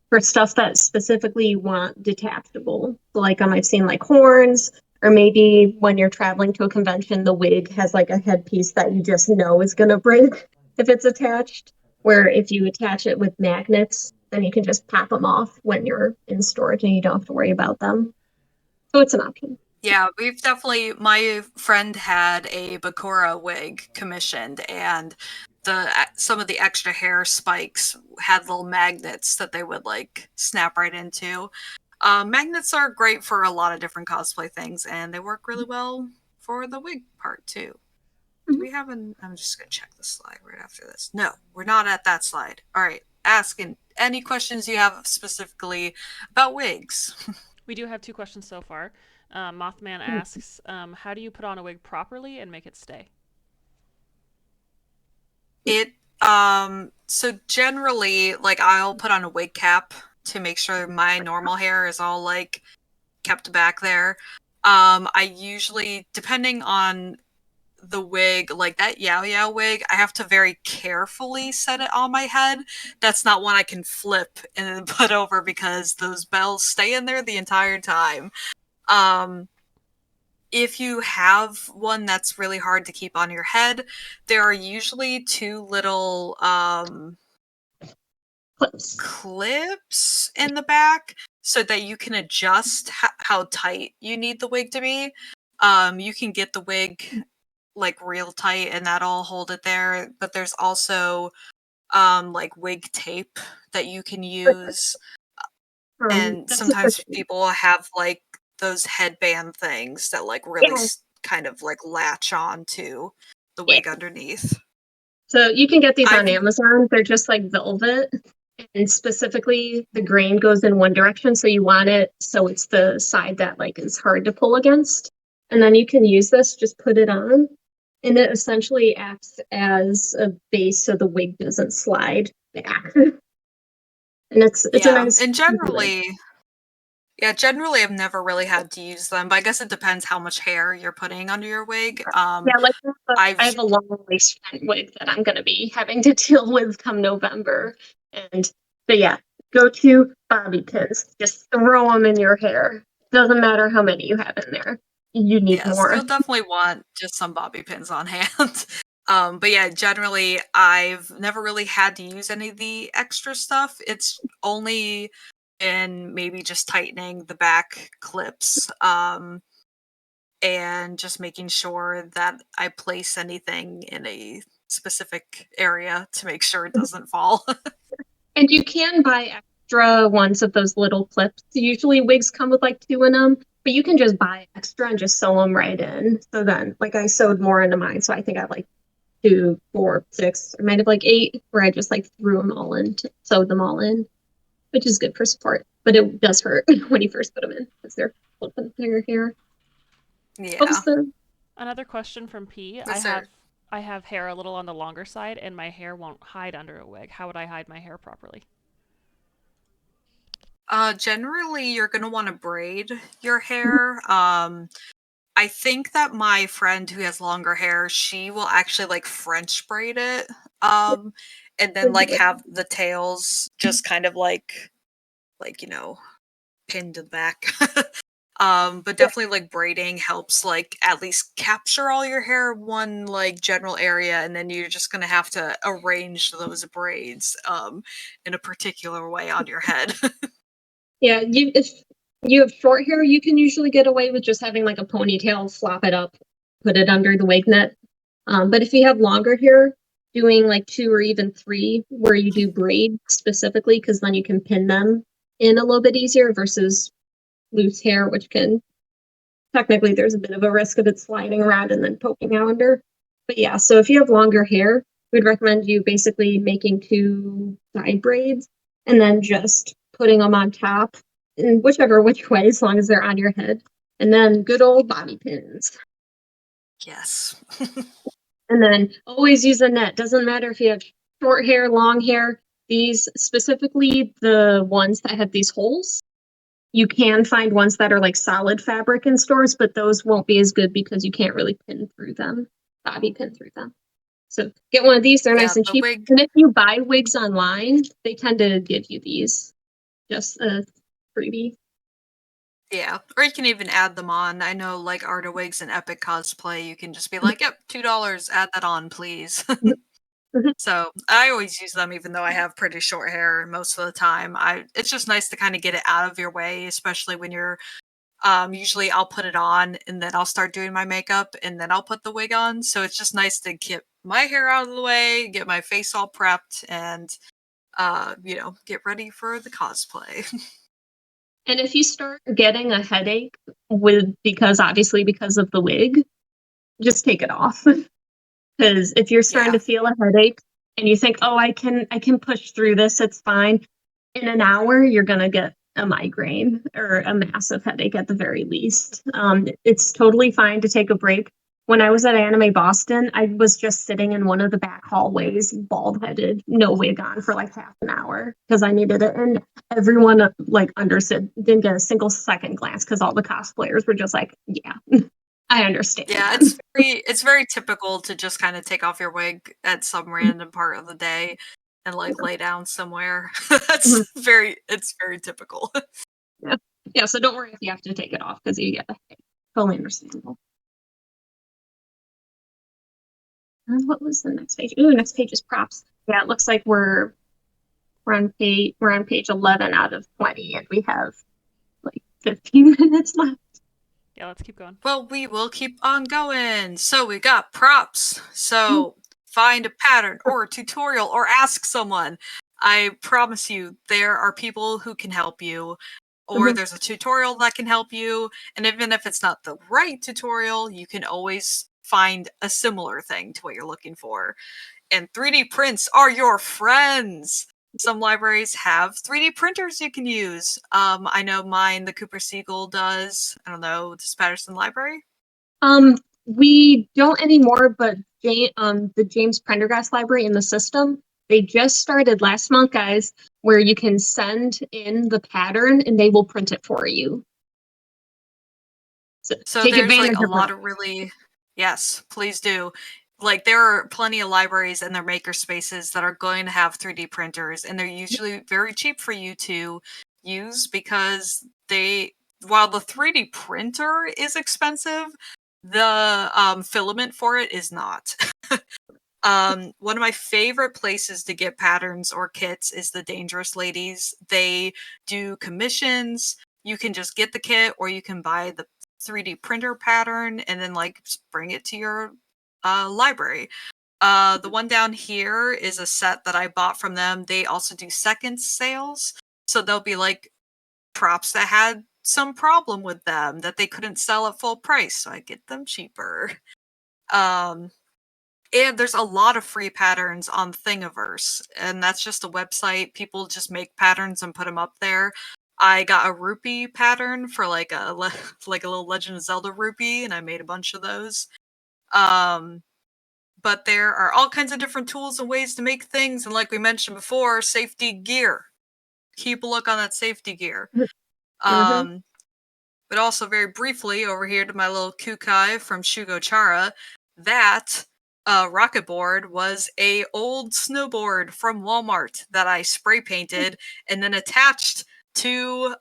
for stuff that specifically you want detachable. So like I've seen like horns, or maybe when you're traveling to a convention, the wig has like a headpiece that you just know is gonna break if it's attached. Where if you attach it with magnets, then you can just pop them off when you're in storage and you don't have to worry about them. So it's an option. Yeah, we've definitely. My friend had a Bakura wig commissioned, and some of the extra hair spikes had little magnets that they would like snap right into. Magnets are great for a lot of different cosplay things, and they work really well for the wig part too. Do we have an? I'm just gonna check the slide right after this. No, we're not at that slide. All right, asking any questions you have specifically about wigs. We do have 2 questions so far. Mothman asks, how do you put on a wig properly and make it stay? It so generally, like, I'll put on a wig cap to make sure my normal hair is all like kept back there. I usually, depending on the wig, like that Yao Yao wig, I have to very carefully set it on my head. That's not one I can flip and then put over because those bells stay in there the entire time. Um if you have one that's really hard to keep on your head, there are usually two little Clips. clips in the back so that you can adjust how tight you need the wig to be. You can get the wig like real tight and that'll hold it there, but there's also like wig tape that you can use, and That's a sometimes question. people have like those headband things that like really Yeah, kind of like latch on to the yeah. wig underneath. So you can get these on I've Amazon. They're just like velvet. And specifically, the grain goes in one direction. So you want it so it's the side that like is hard to pull against. And then you can use this, just put it on. And it essentially acts as a base so the wig doesn't slide back. And it's a Yeah, nice and wig. generally I've never really had to use them, but I guess it depends how much hair you're putting under your wig. Yeah, like I I've have a long waistband wig that I'm gonna be having to deal with come November. And but yeah, go to bobby pins. Just throw them in your hair. Doesn't matter how many you have in there. You need Yes, more. you'll definitely want just some bobby pins on hand. But yeah, generally, I've never really had to use any of the extra stuff. It's only been maybe just tightening the back clips, and just making sure that I place anything in a specific area to make sure it doesn't fall. And you can buy extra ones of those little clips. Usually wigs come with like two in them, but you can just buy extra and just sew them right in. So then, like I sewed more into mine, so I think I have like 2, 4, 6, or might have like 8, where I just like threw them all in, sewed them all in. which is good for support. But it does hurt when you first put them in because they're flipping through your hair. What Yeah. was the Another question from P. Was there I have hair a little on the longer side, and my hair won't hide under a wig. How would I hide my hair properly? generally you're gonna want to braid your hair. I think that my friend who has longer hair, she will actually like French braid it. And then like have the tails just kind of like pinned to the back. But Yeah. definitely like braiding helps like at least capture all your hair in one like general area, and then you're just gonna have to arrange those braids in a particular way on your head. Yeah, if you have short hair, you can usually get away with just having like a ponytail, flop it up, put it under the wig net. But if you have longer hair, doing like 2 or even 3, where you do braid specifically, because then you can pin them in a little bit easier versus loose hair, which can technically there's a bit of a risk of it sliding around and then poking out under. But yeah, so if you have longer hair, we'd recommend you basically making 2 side braids and then just putting them on top in which way, as long as they're on your head. And then good old bobby pins. Yes. And then always use a net. Doesn't matter if you have short hair, long hair. These specifically, the ones that have these holes, you can find ones that are like solid fabric in stores, but those won't be as good because you can't really pin through them, bobby pin through them. So get one of these, they're Yeah, nice and the cheap. wig. And if you buy wigs online, they tend to give you these just a freebie. Yeah, or you can even add them on. I know, like Arta Wigs and Epic Cosplay, you can just be like, "Yep, $2. Add that on, please." So I always use them, even though I have pretty short hair most of the time. It's just nice to kind of get it out of your way, especially when you're. Usually I'll put it on and then I'll start doing my makeup and then I'll put the wig on. So it's just nice to get my hair out of the way, get my face all prepped, and get ready for the cosplay. And if you start getting a headache because obviously because of the wig, just take it off. Because if you're starting Yeah. to feel a headache and you think, oh, I can push through this, it's fine. In an hour, you're gonna get a migraine or a massive headache at the very least. It's totally fine to take a break. When I was at Anime Boston, I was just sitting in one of the back hallways, bald headed, no wig on for like half an hour because I needed it. And everyone like understood, didn't get a single second glance because all the cosplayers were just like, yeah, I understand. Yeah, it's very typical to just kind of take off your wig at some random part of the day and like lay down somewhere. It's very typical. Yeah. Yeah, so don't worry if you have to take it off because you get a headache. Totally understandable. And what was the next page? Ooh, next page is props. Yeah, it looks like we're on page 11 out of 20, and we have like 15 minutes left. Yeah, let's keep going. Well, we will keep on going. So we got props. So find a pattern or a tutorial or ask someone. I promise you, there are people who can help you, or Mhm. there's a tutorial that can help you. And even if it's not the right tutorial, you can always find a similar thing to what you're looking for. And 3D prints are your friends. Some libraries have 3D printers you can use. I know mine, the Cooper Siegel does. I don't know, does Patterson Library? We don't anymore, but the James Prendergast Library in the system, they just started last month, guys, where you can send in the pattern and they will print it for you. So So take there's like advantage a of lot that. of really, yes, please do. Like there are plenty of libraries and their maker spaces that are going to have 3D printers, and they're usually very cheap for you to use because while the 3D printer is expensive, the filament for it is not. One of my favorite places to get patterns or kits is the Dangerous Ladies. They do commissions. You can just get the kit, or you can buy the 3D printer pattern and then like bring it to your library. The one down here is a set that I bought from them. They also do second sales, so they'll be like props that had some problem with them that they couldn't sell at full price, so I get them cheaper. Um, And there's a lot of free patterns on Thingiverse, and that's just a website. People just make patterns and put them up there. I got a rupee pattern for like like a little Legend of Zelda rupee, and I made a bunch of those. But there are all kinds of different tools and ways to make things, and like we mentioned before, safety gear. Keep a look on that safety gear. Mhm. But also very briefly, over here to my little Kukai from Shugo Chara, that rocket board was a old snowboard from Walmart that I spray painted and then attached to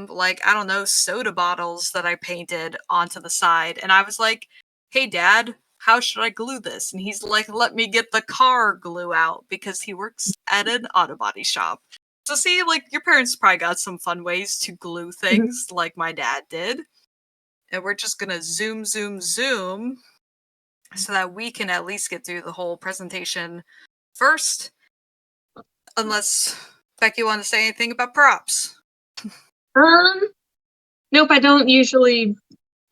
like, I don't know, soda bottles that I painted onto the side. And I was like, hey Dad, how should I glue this? And he's like, let me get the car glue out, because he works at an auto body shop. So see, like, your parents probably got some fun ways to glue things like my dad did. And we're just gonna zoom, zoom, zoom so that we can at least get through the whole presentation first. Unless Becky want to say anything about props. Nope, I don't usually.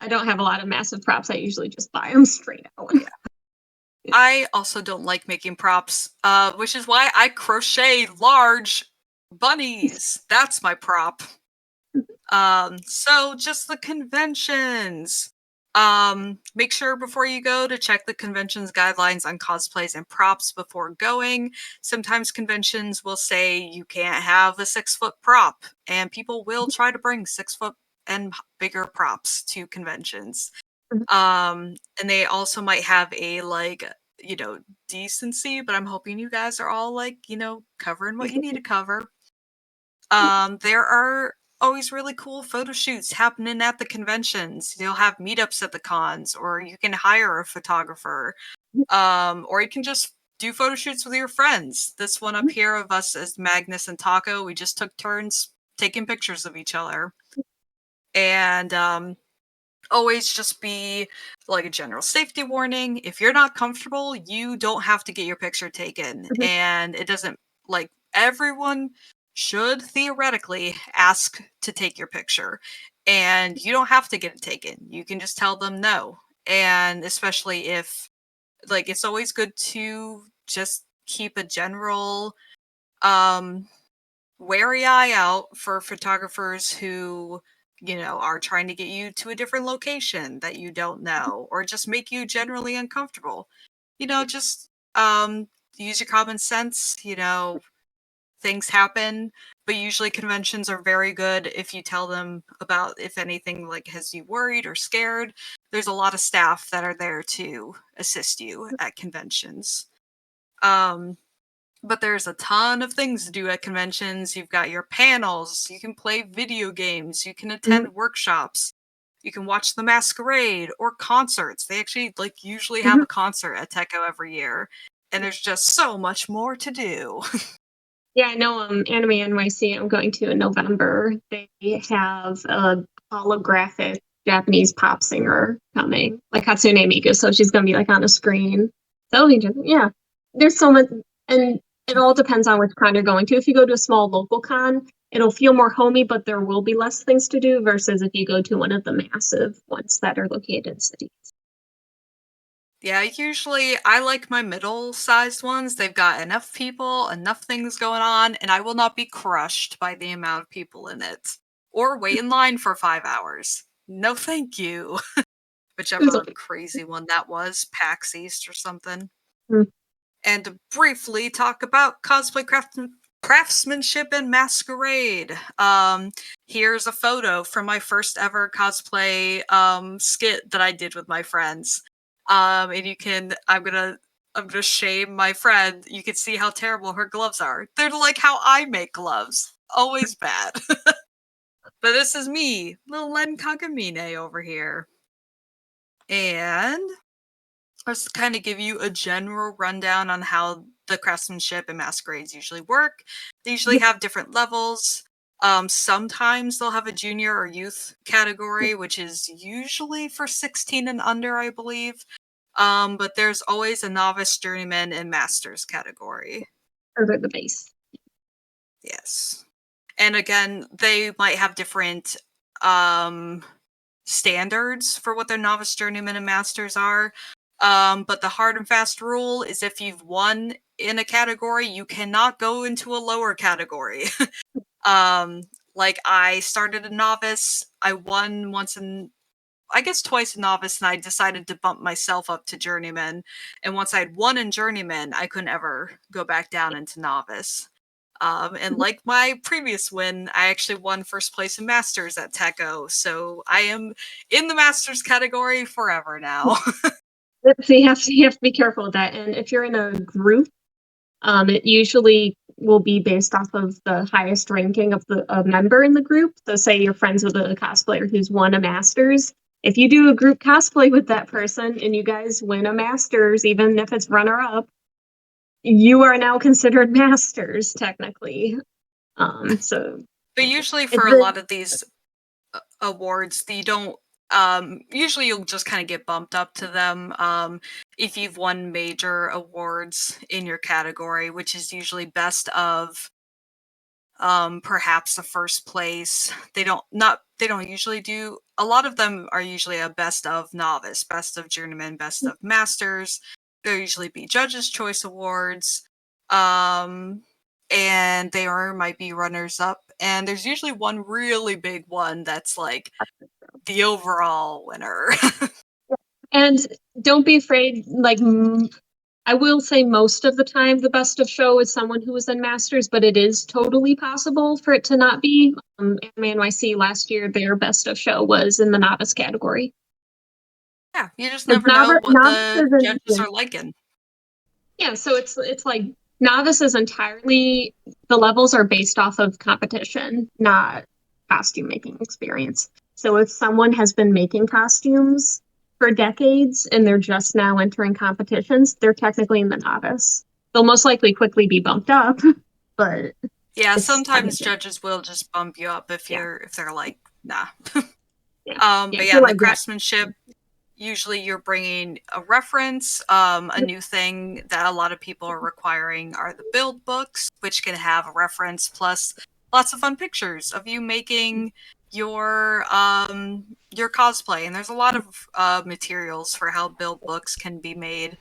I don't have a lot of massive props. I usually just buy them straight out. I also don't like making props, which is why I crochet large bunnies. That's my prop. So just the conventions. Make sure before you go to check the convention's guidelines on cosplays and props before going. Sometimes conventions will say you can't have a 6-foot prop, and people will try to bring 6-foot and bigger props to conventions. And they also might have a like, decency, but I'm hoping you guys are all like, covering what you need to cover. There are always really cool photo shoots happening at the conventions. You'll have meetups at the cons, or you can hire a photographer, or you can just do photo shoots with your friends. This one up here of us as Magnus and Taco, we just took turns taking pictures of each other. And always just be like a general safety warning. If you're not comfortable, you don't have to get your picture taken. And it doesn't, like, everyone should theoretically ask to take your picture. And you don't have to get it taken. You can just tell them no. And especially if, like, it's always good to just keep a general wary eye out for photographers who, are trying to get you to a different location that you don't know, or just make you generally uncomfortable. Just use your common sense. Things happen, but usually conventions are very good if you tell them about if anything like has you worried or scared. There's a lot of staff that are there to assist you at conventions. But there's a ton of things to do at conventions. You've got your panels, you can play video games, you can attend workshops, you can watch the masquerade or concerts. They actually like usually have a concert at Techo every year, and there's just so much more to do. Yeah, I know. Anime NYC. I'm going to in November. They have a holographic Japanese pop singer coming, like Hatsune Miku. So she's going to be like on a screen. That'll be interesting. Yeah, there's so much, and it all depends on which con you're going to. If you go to a small local con, it'll feel more homey, but there will be less things to do versus if you go to one of the massive ones that are located in cities. Yeah, usually I like my middle-sized ones. They've got enough people, enough things going on, and I will not be crushed by the amount of people in it. Or wait in line for 5 hours. No thank you. It was Whichever okay. crazy one that was, PAX East or something. Mm. And to briefly talk about cosplay craftsmanship and masquerade. Here's a photo from my first ever cosplay skit that I did with my friends. And you can, I'm gonna shame my friend. You can see how terrible her gloves are. They're like how I make gloves. Always bad. But this is me, little Len Kagamine over here. And let's kind of give you a general rundown on how the craftsmanship and masquerades usually work. They usually have different levels. Sometimes they'll have a junior or youth category, which is usually for 16 and under, I believe. But there's always a novice, journeyman, and masters category. Or the base. Yes. And again, they might have different standards for what their novice, journeyman, and masters are. But the hard and fast rule is if you've won in a category, you cannot go into a lower category. Like I started a novice, I won once in, I guess twice in novice, and I decided to bump myself up to journeyman. And once I'd won in journeyman, I couldn't ever go back down into novice. And like my previous win, I actually won first place in Masters at Techo, so I am in the Masters category forever now. So you have to be careful with that. And if you're in a group, it usually will be based off of the highest ranking of a member in the group. So say you're friends with a cosplayer who's won a Masters. If you do a group cosplay with that person and you guys win a Masters, even if it's runner up, you are now considered Masters technically. So But usually it's for a lot of these awards, you don't usually you'll just kind of get bumped up to them if you've won major awards in your category, which is usually best of perhaps the first place. They don't usually do, a lot of them are usually a best of novice, best of journeyman, best of masters. There'll usually be judges choice awards, and they might be runners up, and there's usually one really big one that's like the overall winner. And don't be afraid, like, I will say most of the time the best of show is someone who was in Masters, but it is totally possible for it to not be. Anime NYC last year, their best of show was in the novice category. Yeah, you just Because never know what novice the isn't, judges are liking. yeah, so it's like novice is entirely, the levels are based off of competition, not costume making experience. So if someone has been making costumes for decades and they're just now entering competitions, they're technically in the novice. They'll most likely quickly be bumped up, but Yeah, it's sometimes technically, judges will just bump you up if yeah, they're like, nah. yeah. But If yeah, you're in the like, yeah, craftsmanship, usually you're bringing a reference. A new thing that a lot of people are requiring are the build books, which can have a reference plus lots of fun pictures of you making your cosplay. And there's a lot of materials for how build books can be made.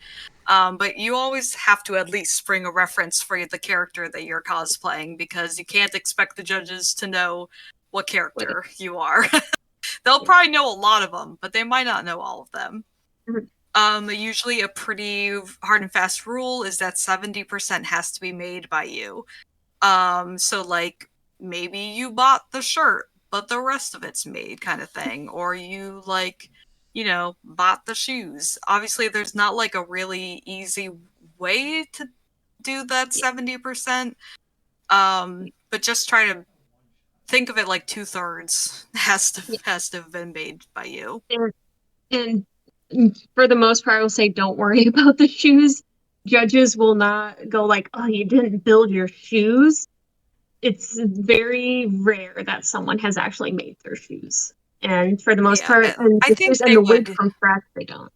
But you always have to at least bring a reference for the character that you're cosplaying, because you can't expect the judges to know what character you are. They'll probably know a lot of them, but they might not know all of them. Usually a pretty hard and fast rule is that 70% has to be made by you. So like maybe you bought the shirt, but the rest of it's made kind of thing. Or you like, bought the shoes. Obviously there's not like a really easy way to do that 70%. But just try to think of it like 2/3 has to have been made by you. and for the most part, I will say don't worry about the shoes. Judges will not go like, oh, you didn't build your shoes. It's very rare that someone has actually made their shoes. And for the most Yeah, part, and I the think shoes and they the wig would. from scratch, they don't.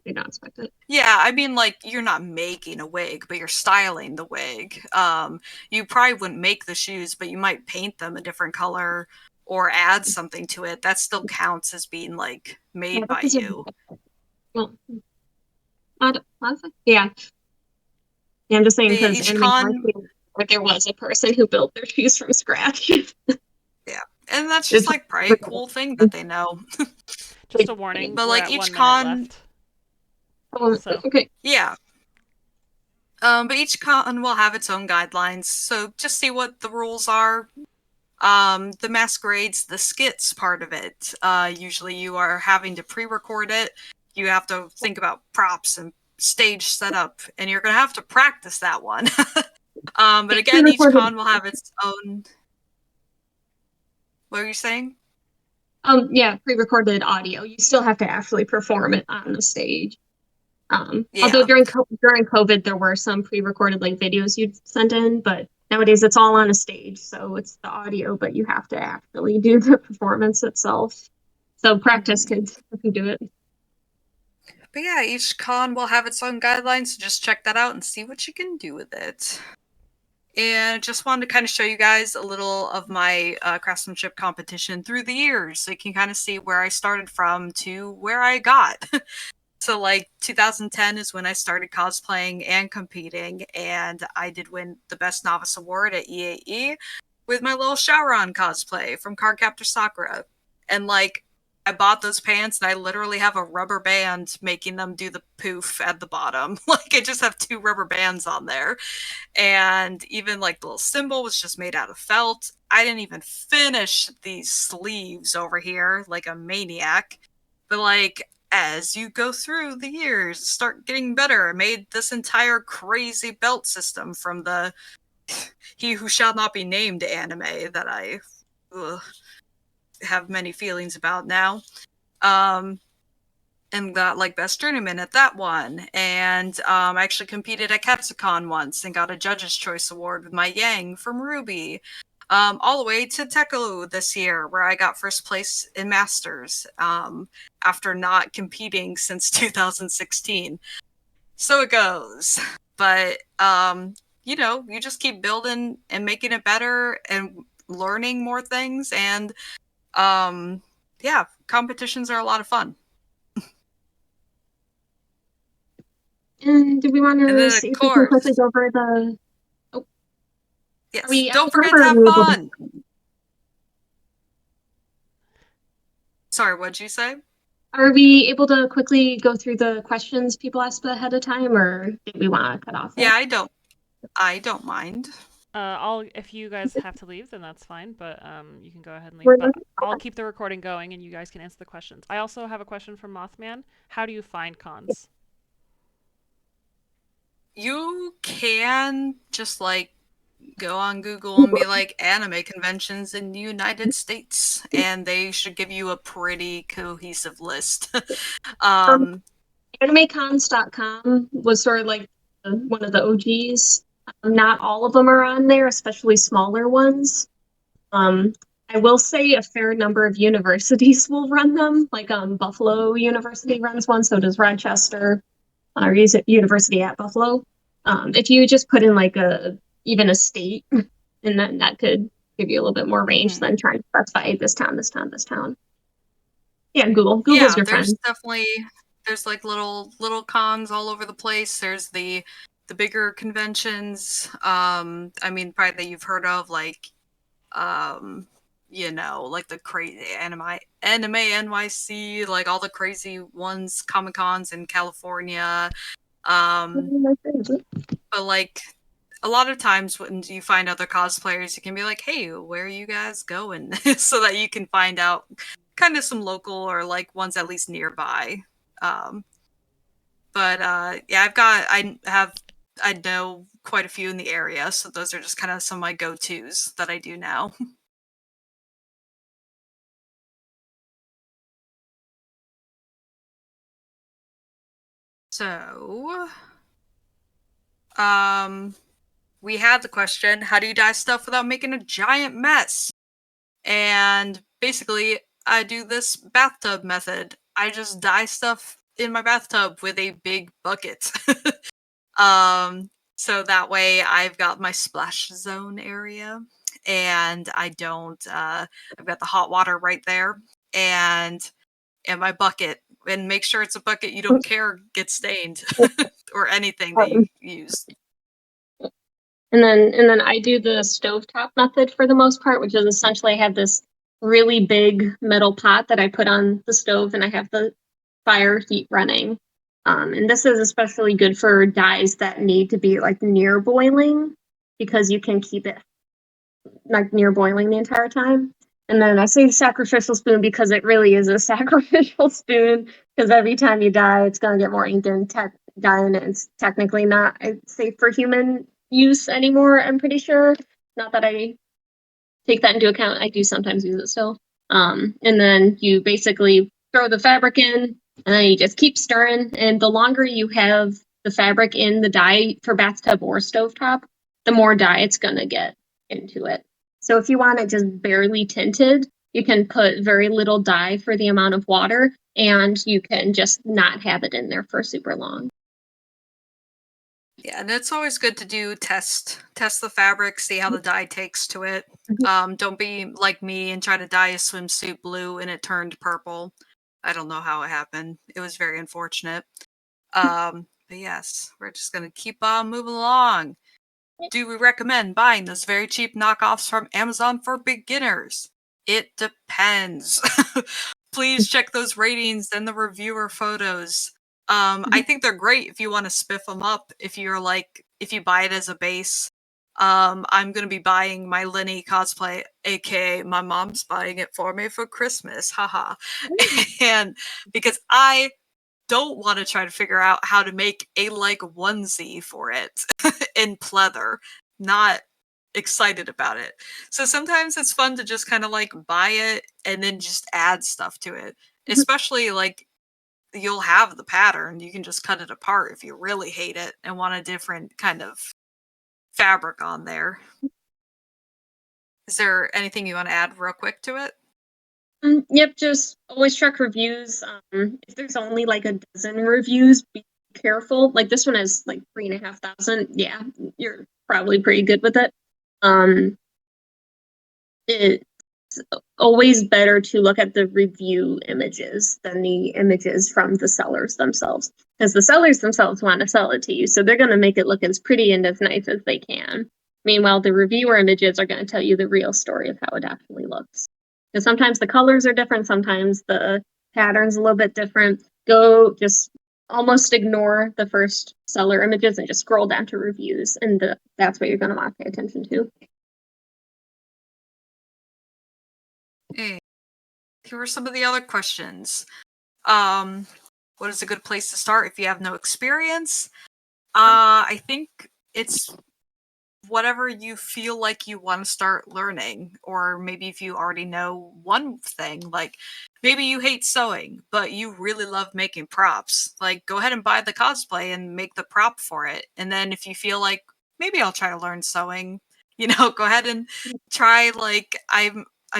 They don't expect it. Yeah, I mean, like, you're not making a wig, but you're styling the wig. You probably wouldn't make the shoes, but you might paint them a different color or add something to it. That still counts as being, like, Yeah, made that by is a, you. well, yeah. Yeah, I'm just saying But yeah, because each anime con, market, where there was a person who built their shoes from scratch. yeah. And that's just, It's like, probably a cool thing that they know. Just a warning, But, we're like, at each 1 minute con, left. oh, So okay. yeah. But each con will have its own guidelines, so just see what the rules are. The masquerades, the skits part of it, usually you are having to pre-record it. You have to think about props and stage setup, and you're gonna have to practice that one. But again, each Pre-recorded. con will have its own. What are you saying? Yeah, pre-recorded audio. You still have to actually perform it on the stage. Although Yeah. during COVID, there were some pre-recorded like videos you'd send in, but nowadays it's all on a stage, so it's the audio, but you have to actually do the performance itself. So practice, kids, if you do it. But yeah, each con will have its own guidelines, so just check that out and see what you can do with it. And just wanted to kind of show you guys a little of my craftsmanship competition through the years, so you can kind of see where I started from to where I got. So like 2010 is when I started cosplaying and competing, and I did win the Best Novice Award at EAE with my little Shaoran cosplay from Cardcaptor Sakura. And like I bought those pants and I literally have a rubber band making them do the poof at the bottom. Like I just have 2 rubber bands on there. And even like the little symbol was just made out of felt. I didn't even finish these sleeves over here like a maniac. But like as you go through the years, start getting better. I made this entire crazy belt system from the He Who Shall Not Be Named anime that I have many feelings about now. And got like best tournament at that one. And I actually competed at Capsicon once and got a Judge's Choice Award with my Yang from Ruby. All the way to Tekelu this year, where I got first place in Masters after not competing since 2016. So it goes. But, you know, you just keep building and making it better and learning more things. And yeah, competitions are a lot of fun. And do we want And to then, see of if we can quickly course, go over the? Oh, are yes, we at the don't top forget or to are have we able to? fun. Sorry, what'd you say? Are we able to quickly go through the questions people asked ahead of time, or did we want to cut off Yeah, it? I don't mind. If you guys have to leave, then that's fine. But you can go ahead and leave. We're But okay. I'll keep the recording going, and you guys can answer the questions. I also have a question from Mothman. How do you find cons? You can just like go on Google and be like anime conventions in the United States, and they should give you a pretty cohesive list. Um, um, AnimeCons.com was sort of like one of the OGs. Not all of them are on there, especially smaller ones. Um, I will say a fair number of universities will run them. Like Buffalo University runs one, so does Rochester, or University at Buffalo. If you just put in like even a state, and then that could give you a little bit more range than trying to specify this town, this town, this town. Yeah, Google. Google's yeah, your there's friend. definitely there's like little cons all over the place. There's the bigger conventions. I mean, probably that you've heard of, like um you know, like the crazy anime NYC, like all the crazy ones, Comic Cons in California. um but like a lot of times when you find other cosplayers, you can be like, hey, where are you guys going? So that you can find out kind of some local or like ones at least nearby. um but yeah, I know quite a few in the area, so those are just kind of some of my go-to's that I do now. So, um, we had the question, how do you dye stuff without making a giant mess? And basically, I do this bathtub method. I just dye stuff in my bathtub with a big bucket. So that way I've got my splash zone area, and I don't I've got the hot water right there, and my bucket, and make sure it's a bucket you don't care gets stained or anything that you Um, use. and then I do the stovetop method for the most part, which is essentially I have this really big metal pot that I put on the stove and I have the fire heat running. And this is especially good for dyes that need to be like near boiling because you can keep it like near boiling the entire time. And then I say sacrificial spoon because it really is a sacrificial spoon because every time you dye, it's going to get more ink and dye, and it's technically not safe for human use anymore. I'm pretty sure. Not that I take that into account. I do sometimes use it still. And then you basically throw the fabric in, and then you just keep stirring. And the longer you have the fabric in the dye for bathtub or stovetop, the more dye it's gonna get into it. So if you want it just barely tinted, you can put very little dye for the amount of water, and you can just not have it in there for super long. Yeah, and it's always good to do test the fabric, see how the dye takes to it. Mhm. Don't be like me and try to dye a swimsuit blue and it turned purple. I don't know how it happened. It was very unfortunate. But yes, we're just gonna keep on moving along. Do we recommend buying those very cheap knockoffs from Amazon for beginners? It depends. Please check those ratings and the reviewer photos. I think they're great if you want to spiff them up. If you're like, if you buy it as a base. I'm gonna be buying my Lenny cosplay, aka my mom's buying it for me for Christmas, haha. And because I don't want to try to figure out how to make a like onesie for it in pleather. Not excited about it. So sometimes it's fun to just kind of like buy it and then just add stuff to it. Especially like you'll have the pattern, you can just cut it apart if you really hate it and want a different kind of fabric on there. Is there anything you want to add real quick to it? Yep, just always check reviews. If there's only like a dozen reviews, be careful. Like this one has like 3,500. Yeah, you're probably pretty good with it. It's always better to look at the review images than the images from the sellers themselves, because the sellers themselves want to sell it to you, so they're going to make it look as pretty and as nice as they can. Meanwhile, the reviewer images are going to tell you the real story of how it actually looks. Because sometimes the colors are different, sometimes the pattern's a little bit different. Go just almost ignore the first seller images and just scroll down to reviews, and that's what you're going to want to pay attention to. Hey, here are some of the other questions. What is a good place to start if you have no experience? I think it's whatever you feel like you want to start learning, or maybe if you already know one thing, like maybe you hate sewing but you really love making props, like go ahead and buy the cosplay and make the prop for it. And then if you feel like maybe I'll try to learn sewing, go ahead and try. Like I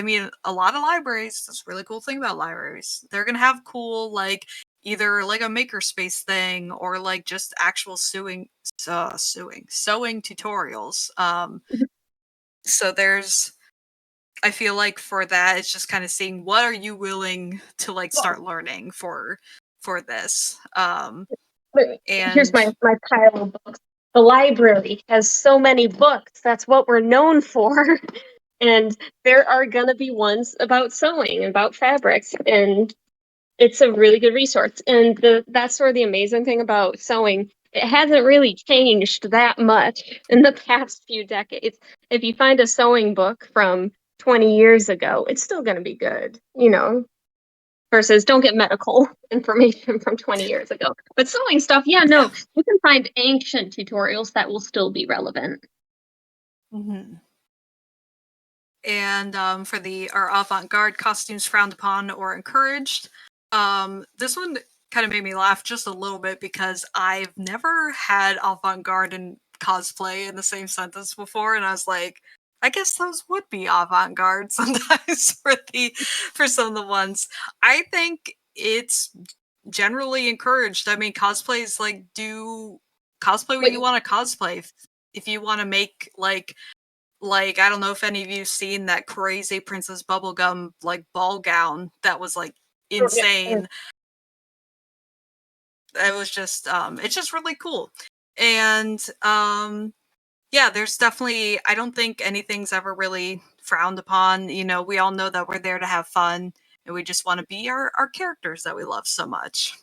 mean, a lot of libraries, that's a really cool thing about libraries, they're gonna have cool like either like a makerspace thing or like just actual sewing tutorials. So there's, I feel like for that it's just kind of seeing what are you willing to like start learning for this. Here's And my pile of books. The library has so many books. That's what we're known for. And there are going to be ones about sewing, about fabrics, and it's a really good resource. And that's sort of the amazing thing about sewing. It hasn't really changed that much in the past few decades. If you find a sewing book from 20 years ago, it's still going to be good, versus don't get medical information from 20 years ago. But sewing stuff, yeah, no, you can find ancient tutorials that will still be relevant. Mhm. And for the our avant-garde costumes frowned upon or encouraged. This one kind of made me laugh just a little bit because I've never had avant-garde and cosplay in the same sentence before, and I was like, I guess those would be avant-garde sometimes for some of the ones. I think it's generally encouraged. I mean, cosplay is like do cosplay what you Wait, want to cosplay. If you want to make like I don't know if any of you've seen that crazy Princess Bubblegum like ball gown that was like yeah, insane. It was just it's just really cool. And yeah, there's definitely, I don't think anything's ever really frowned upon. We all know that we're there to have fun and we just want to be our characters that we love so much.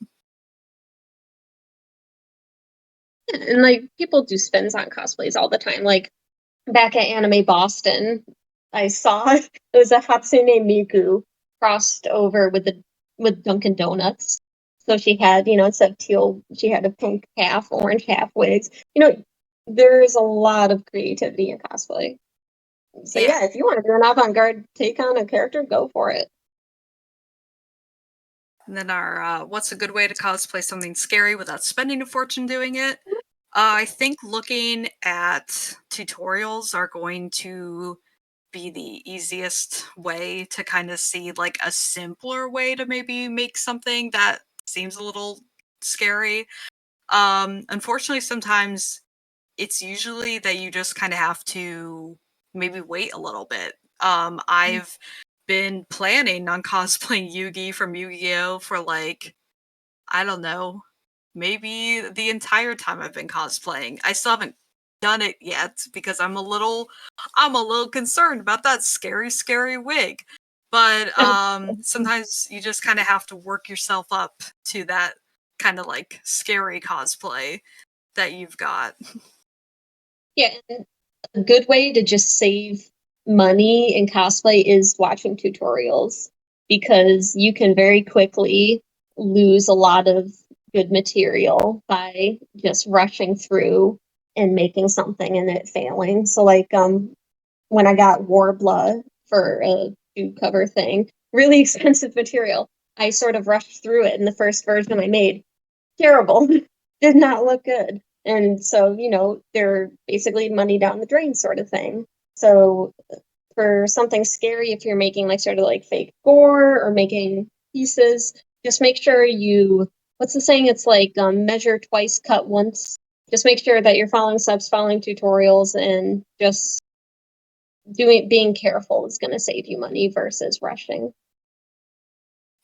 and like people do spins on cosplays all the time. Like back at Anime Boston, I saw it was a Hatsune Miku crossed over with Dunkin' Donuts. So she had, instead of teal, she had a pink half, orange half wigs. There's a lot of creativity in cosplay. So Yeah. yeah, if you want to do an avant-garde take on a character, go for it. And then our what's a good way to cosplay something scary without spending a fortune doing it? I think looking at tutorials are going to be the easiest way to kind of see like a simpler way to maybe make something that seems a little scary. Unfortunately, sometimes it's usually that you just kind of have to maybe wait a little bit. I've been planning on cosplaying Yugi from Yu-Gi-Oh for like, I don't know, maybe the entire time I've been cosplaying. I still haven't done it yet because I'm a little concerned about that scary wig. But sometimes you just kind of have to work yourself up to that kind of like scary cosplay that you've got. Yeah, and a good way to just save money in cosplay is watching tutorials because you can very quickly lose a lot of good material by just rushing through and making something and it failing. So like when I got Warbla for a tube cover thing, really expensive material. I sort of rushed through it in the first version I made. Terrible. Did not look good. And so, they're basically money down the drain sort of thing. So for something scary, if you're making like sort of like fake gore or making pieces, just make sure what's the saying? It's like measure twice, cut once. Just make sure that you're following subs, following tutorials, and just being careful is going to save you money versus rushing.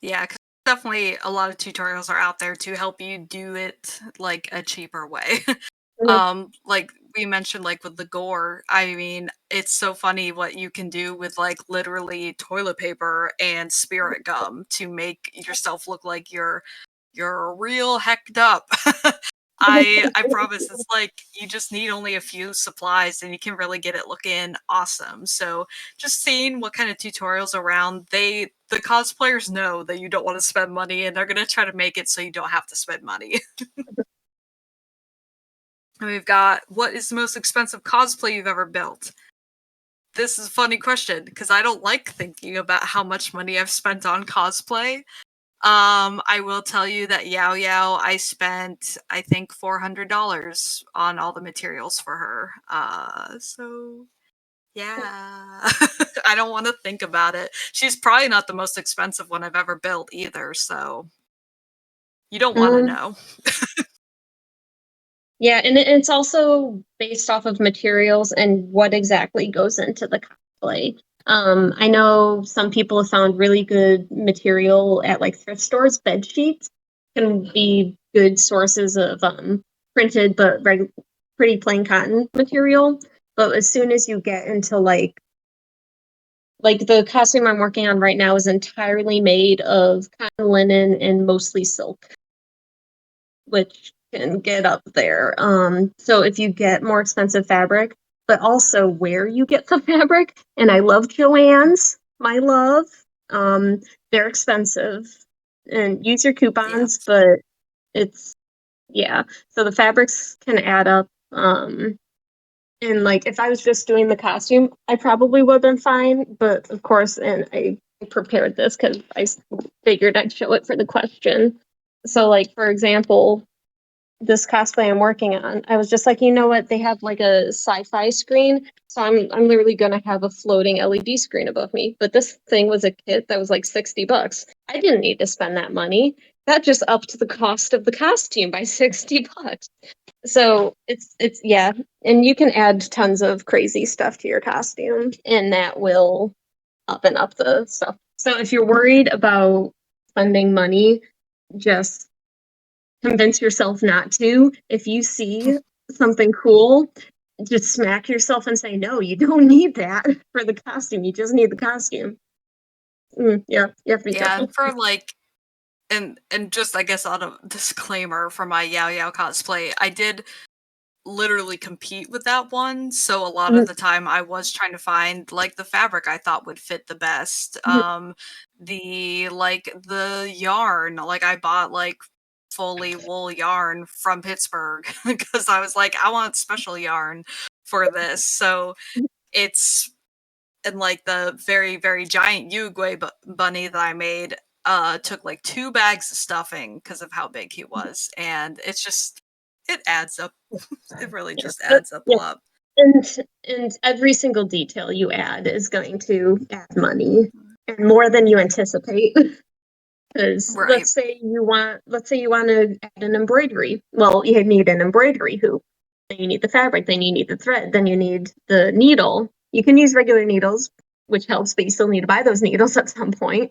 Yeah, cause definitely a lot of tutorials are out there to help you do it like a cheaper way. Like we mentioned, like with the gore, I mean, it's so funny what you can do with like literally toilet paper and spirit gum to make yourself look like you're real hecked up. I promise it's like you just need only a few supplies and you can really get it looking awesome. So just seeing what kind of tutorials around, the cosplayers know that you don't want to spend money and they're gonna try to make it so you don't have to spend money. And we've got, what is the most expensive cosplay you've ever built? This is a funny question because I don't like thinking about how much money I've spent on cosplay. I will tell you that Yao Yao, I spent I think $400 on all the materials for her. So yeah, I don't want to think about it. She's probably not the most expensive one I've ever built either. So you don't want to know. Yeah, and it's also based off of materials and what exactly goes into the cosplay. I know some people have found really good material at like thrift stores. Bed sheets can be good sources of printed but pretty plain cotton material. But as soon as you get into like the costume I'm working on right now is entirely made of cotton linen and mostly silk, which can get up there. So if you get more expensive fabric, but also where you get the fabric, and I love Joann's, my love. They're expensive, and use your coupons, Yes. but it's yeah. So the fabrics can add up. And like if I was just doing the costume, I probably would have been fine. But of course, and I prepared this because I figured I'd show it for the question. So like for example, this cosplay I'm working on, I was just like, you know what? They have like a sci-fi screen, so I'm literally gonna have a floating LED screen above me. But this thing was a kit that was like $60. I didn't need to spend that money. That just upped the cost of the costume by $60. So it's yeah, and you can add tons of crazy stuff to your costume, and that will up and up the stuff. So if you're worried about spending money, just convince yourself not to. If you see something cool, just smack yourself and say, no, you don't need that for the costume. You just need the costume. Yeah, you have to be Yeah, careful. and for like and just I guess on a disclaimer for my Yao Yao cosplay, I did literally compete with that one. So a lot of the time I was trying to find like the fabric I thought would fit the best. The yarn, like I bought like fully wool yarn from Pittsburgh because I was like, I want special yarn for this. So it's and like the very, very giant Uruguay bunny that I made took like 2 bags of stuffing because of how big he was. And it's just it adds up. It really Yeah, just adds up a yeah. lot. And every single detail you add is going to add money and more than you anticipate. Because Right. let's say you want to add an embroidery. Well, you need an embroidery hoop. Then you need the fabric. Then you need the thread. Then you need the needle. You can use regular needles. which helps, but you still need to buy those needles at some point.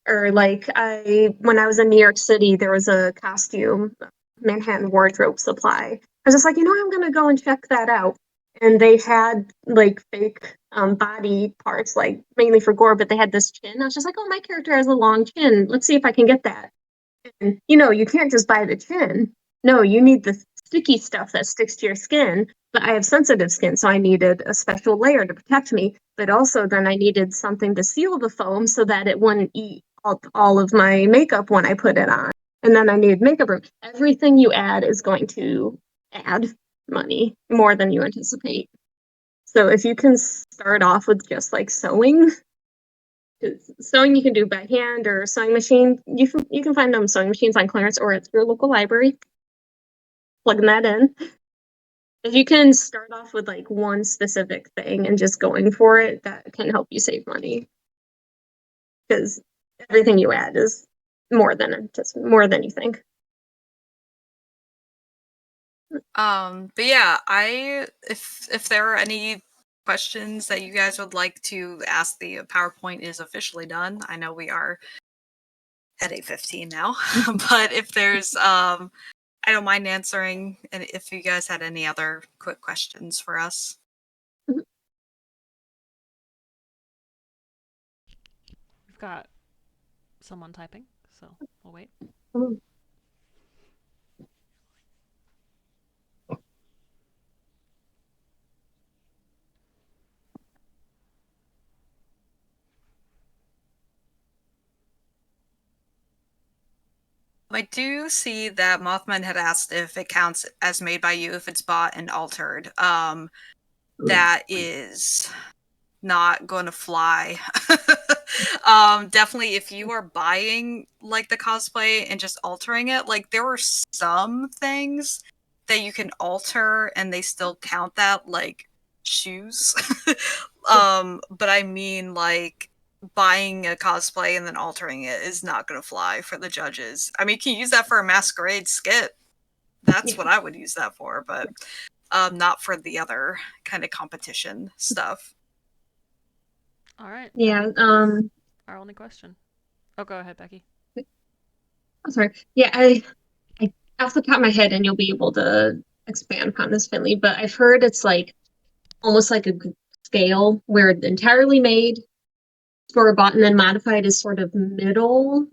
Or like when I was in New York City, there was a costume, Manhattan Wardrobe Supply. I was just like, I'm gonna go and check that out. And they had like fake body parts, like mainly for gore, but they had this chin. I was just like, oh, my character has a long chin. Let's see if I can get that. And you can't just buy the chin. No, you need the sticky stuff that sticks to your skin. But I have sensitive skin, so I needed a special layer to protect me. But also, then I needed something to seal the foam so that it wouldn't eat all of my makeup when I put it on. And then I needed makeup room. Everything you add is going to add money more than you anticipate. So if you can start off with just like sewing, sewing you can do by hand or sewing machine. You can find sewing machines on clearance or at your local library. Plugging that in. If you can start off with like one specific thing and just going for it, that can help you save money. Because everything you add is more than you think. But yeah, if there are any questions that you guys would like to ask, the PowerPoint is officially done. I know we are at 8:15 now, but if there's I don't mind answering, and if you guys had any other quick questions for us. We've got someone typing, so we'll wait. I do see that Mothman had asked if it counts as made by you if it's bought and altered. That is not going to fly. Definitely if you are buying like the cosplay and just altering it, like there are some things that you can alter and they still count that, like shoes. But I mean like buying a cosplay and then altering it is not going to fly for the judges. I mean, you can use that for a masquerade skit. That's what I would use that for, but not for the other kind of competition stuff. All right. Yeah. Our only question. Oh, go ahead, Becky. I'm sorry. Yeah, I off the top of my head, and you'll be able to expand upon this, Finley, but I've heard it's like almost like a scale where it's entirely made, store bought, and then modified is sort of middle.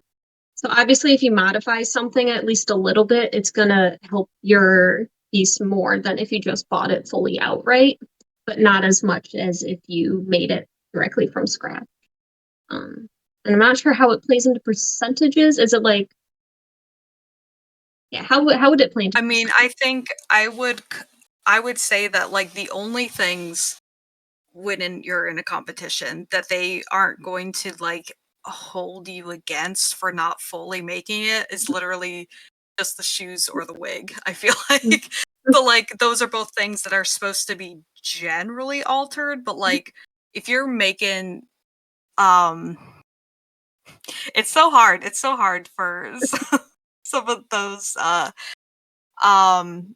So obviously, if you modify something at least a little bit, it's gonna help your piece more than if you just bought it fully outright, but not as much as if you made it directly from scratch. And I'm not sure how it plays into percentages. Is it like, yeah, how would it play into? I mean, I think I would say that like the only things when you're in a competition that they aren't going to like hold you against for not fully making it is literally just the shoes or the wig. I feel like but like those are both things that are supposed to be generally altered, but like if you're making it's so hard. It's so hard for some of those um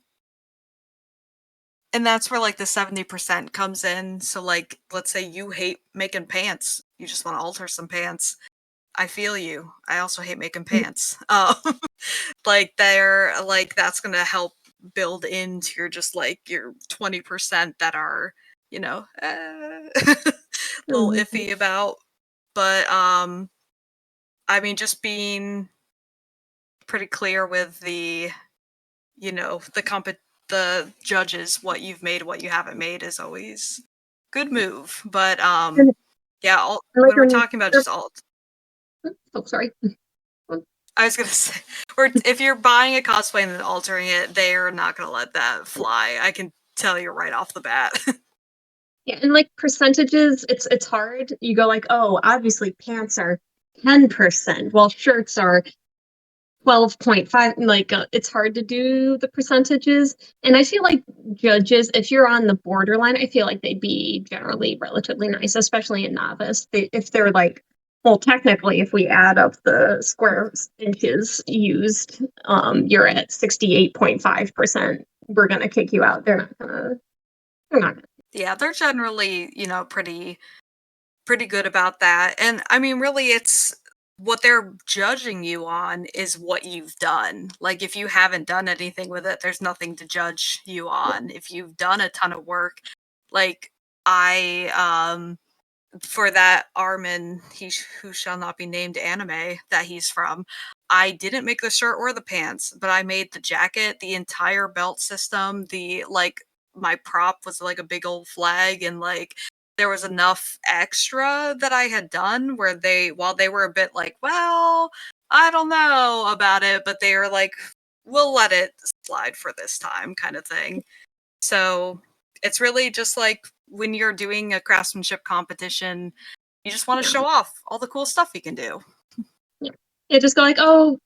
and that's where like the 70% comes in. So like let's say you hate making pants. You just want to alter some pants. I feel you. I also hate making pants. Like they're like that's going to help build into your just like your 20% that are, little iffy about. But I mean just being pretty clear with the the judges what you've made, what you haven't made is always good move. But yeah, when we're talking about just alt, Oh, sorry. I was gonna say, or if you're buying a cosplay and then altering it, they're not gonna let that fly. I can tell you right off the bat. Yeah, and like percentages, it's hard. You go like, oh, obviously pants are 10%, while shirts are 12.5. Like it's hard to do the percentages. And I feel like judges, if you're on the borderline, I feel like they'd be generally relatively nice, especially in novice. If they're like, well, technically, if we add up the square inches used, you're at 68.5%. We're gonna kick you out. They're not gonna. Yeah, they're generally, pretty good about that. And I mean, really, it's what they're judging you on is what you've done. Like, if you haven't done anything with it, there's nothing to judge you on. If you've done a ton of work, like I, for that Armin, who shall not be named anime that he's from, I didn't make the shirt or the pants, but I made the jacket, the entire belt system, my prop was like a big old flag, and like there was enough extra that I had done where while they were a bit like, well, I don't know about it, but they were like, we'll let it slide for this time kind of thing. So it's really just like when you're doing a craftsmanship competition, you just want to show off all the cool stuff you can do. Yeah, just go like, oh,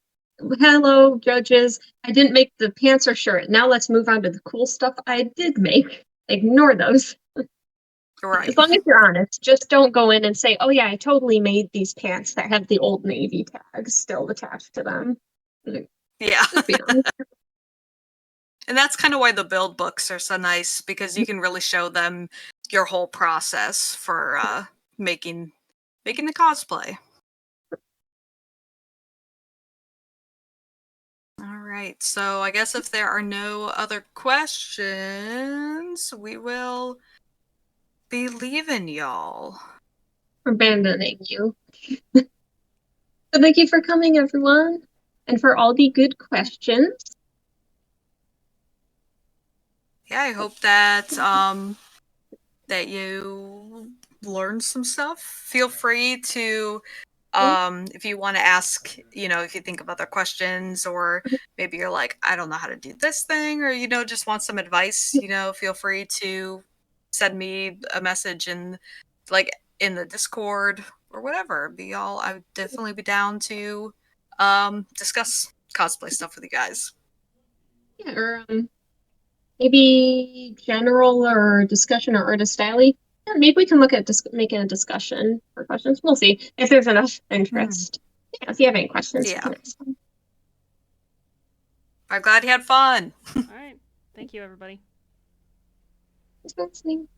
hello, judges. I didn't make the pants or shirt. Now let's move on to the cool stuff I did make. Ignore those. Right. As long as you're honest, just don't go in and say, oh yeah, I totally made these pants that have the Old Navy tags still attached to them. Yeah. Just be honest. And that's kind of why the build books are so nice, because you can really show them your whole process for making the cosplay. All right, so I guess if there are no other questions, we will be leaving y'all. Abandoning you. So thank you for coming, everyone, and for all the good questions. Yeah, I hope that that you learned some stuff. Feel free to if you want to ask, if you think of other questions, or maybe you're like, I don't know how to do this thing, or just want some advice, feel free to send me a message in the Discord or whatever. I would definitely be down to discuss cosplay stuff with you guys. Yeah, or maybe general or discussion or artist alley. Yeah, maybe we can look at making a discussion for questions. We'll see if there's enough interest. Yeah, if you have any questions, you Yeah. can ask them. I'm glad you had fun. All right. Thank you, everybody. Thanks for listening.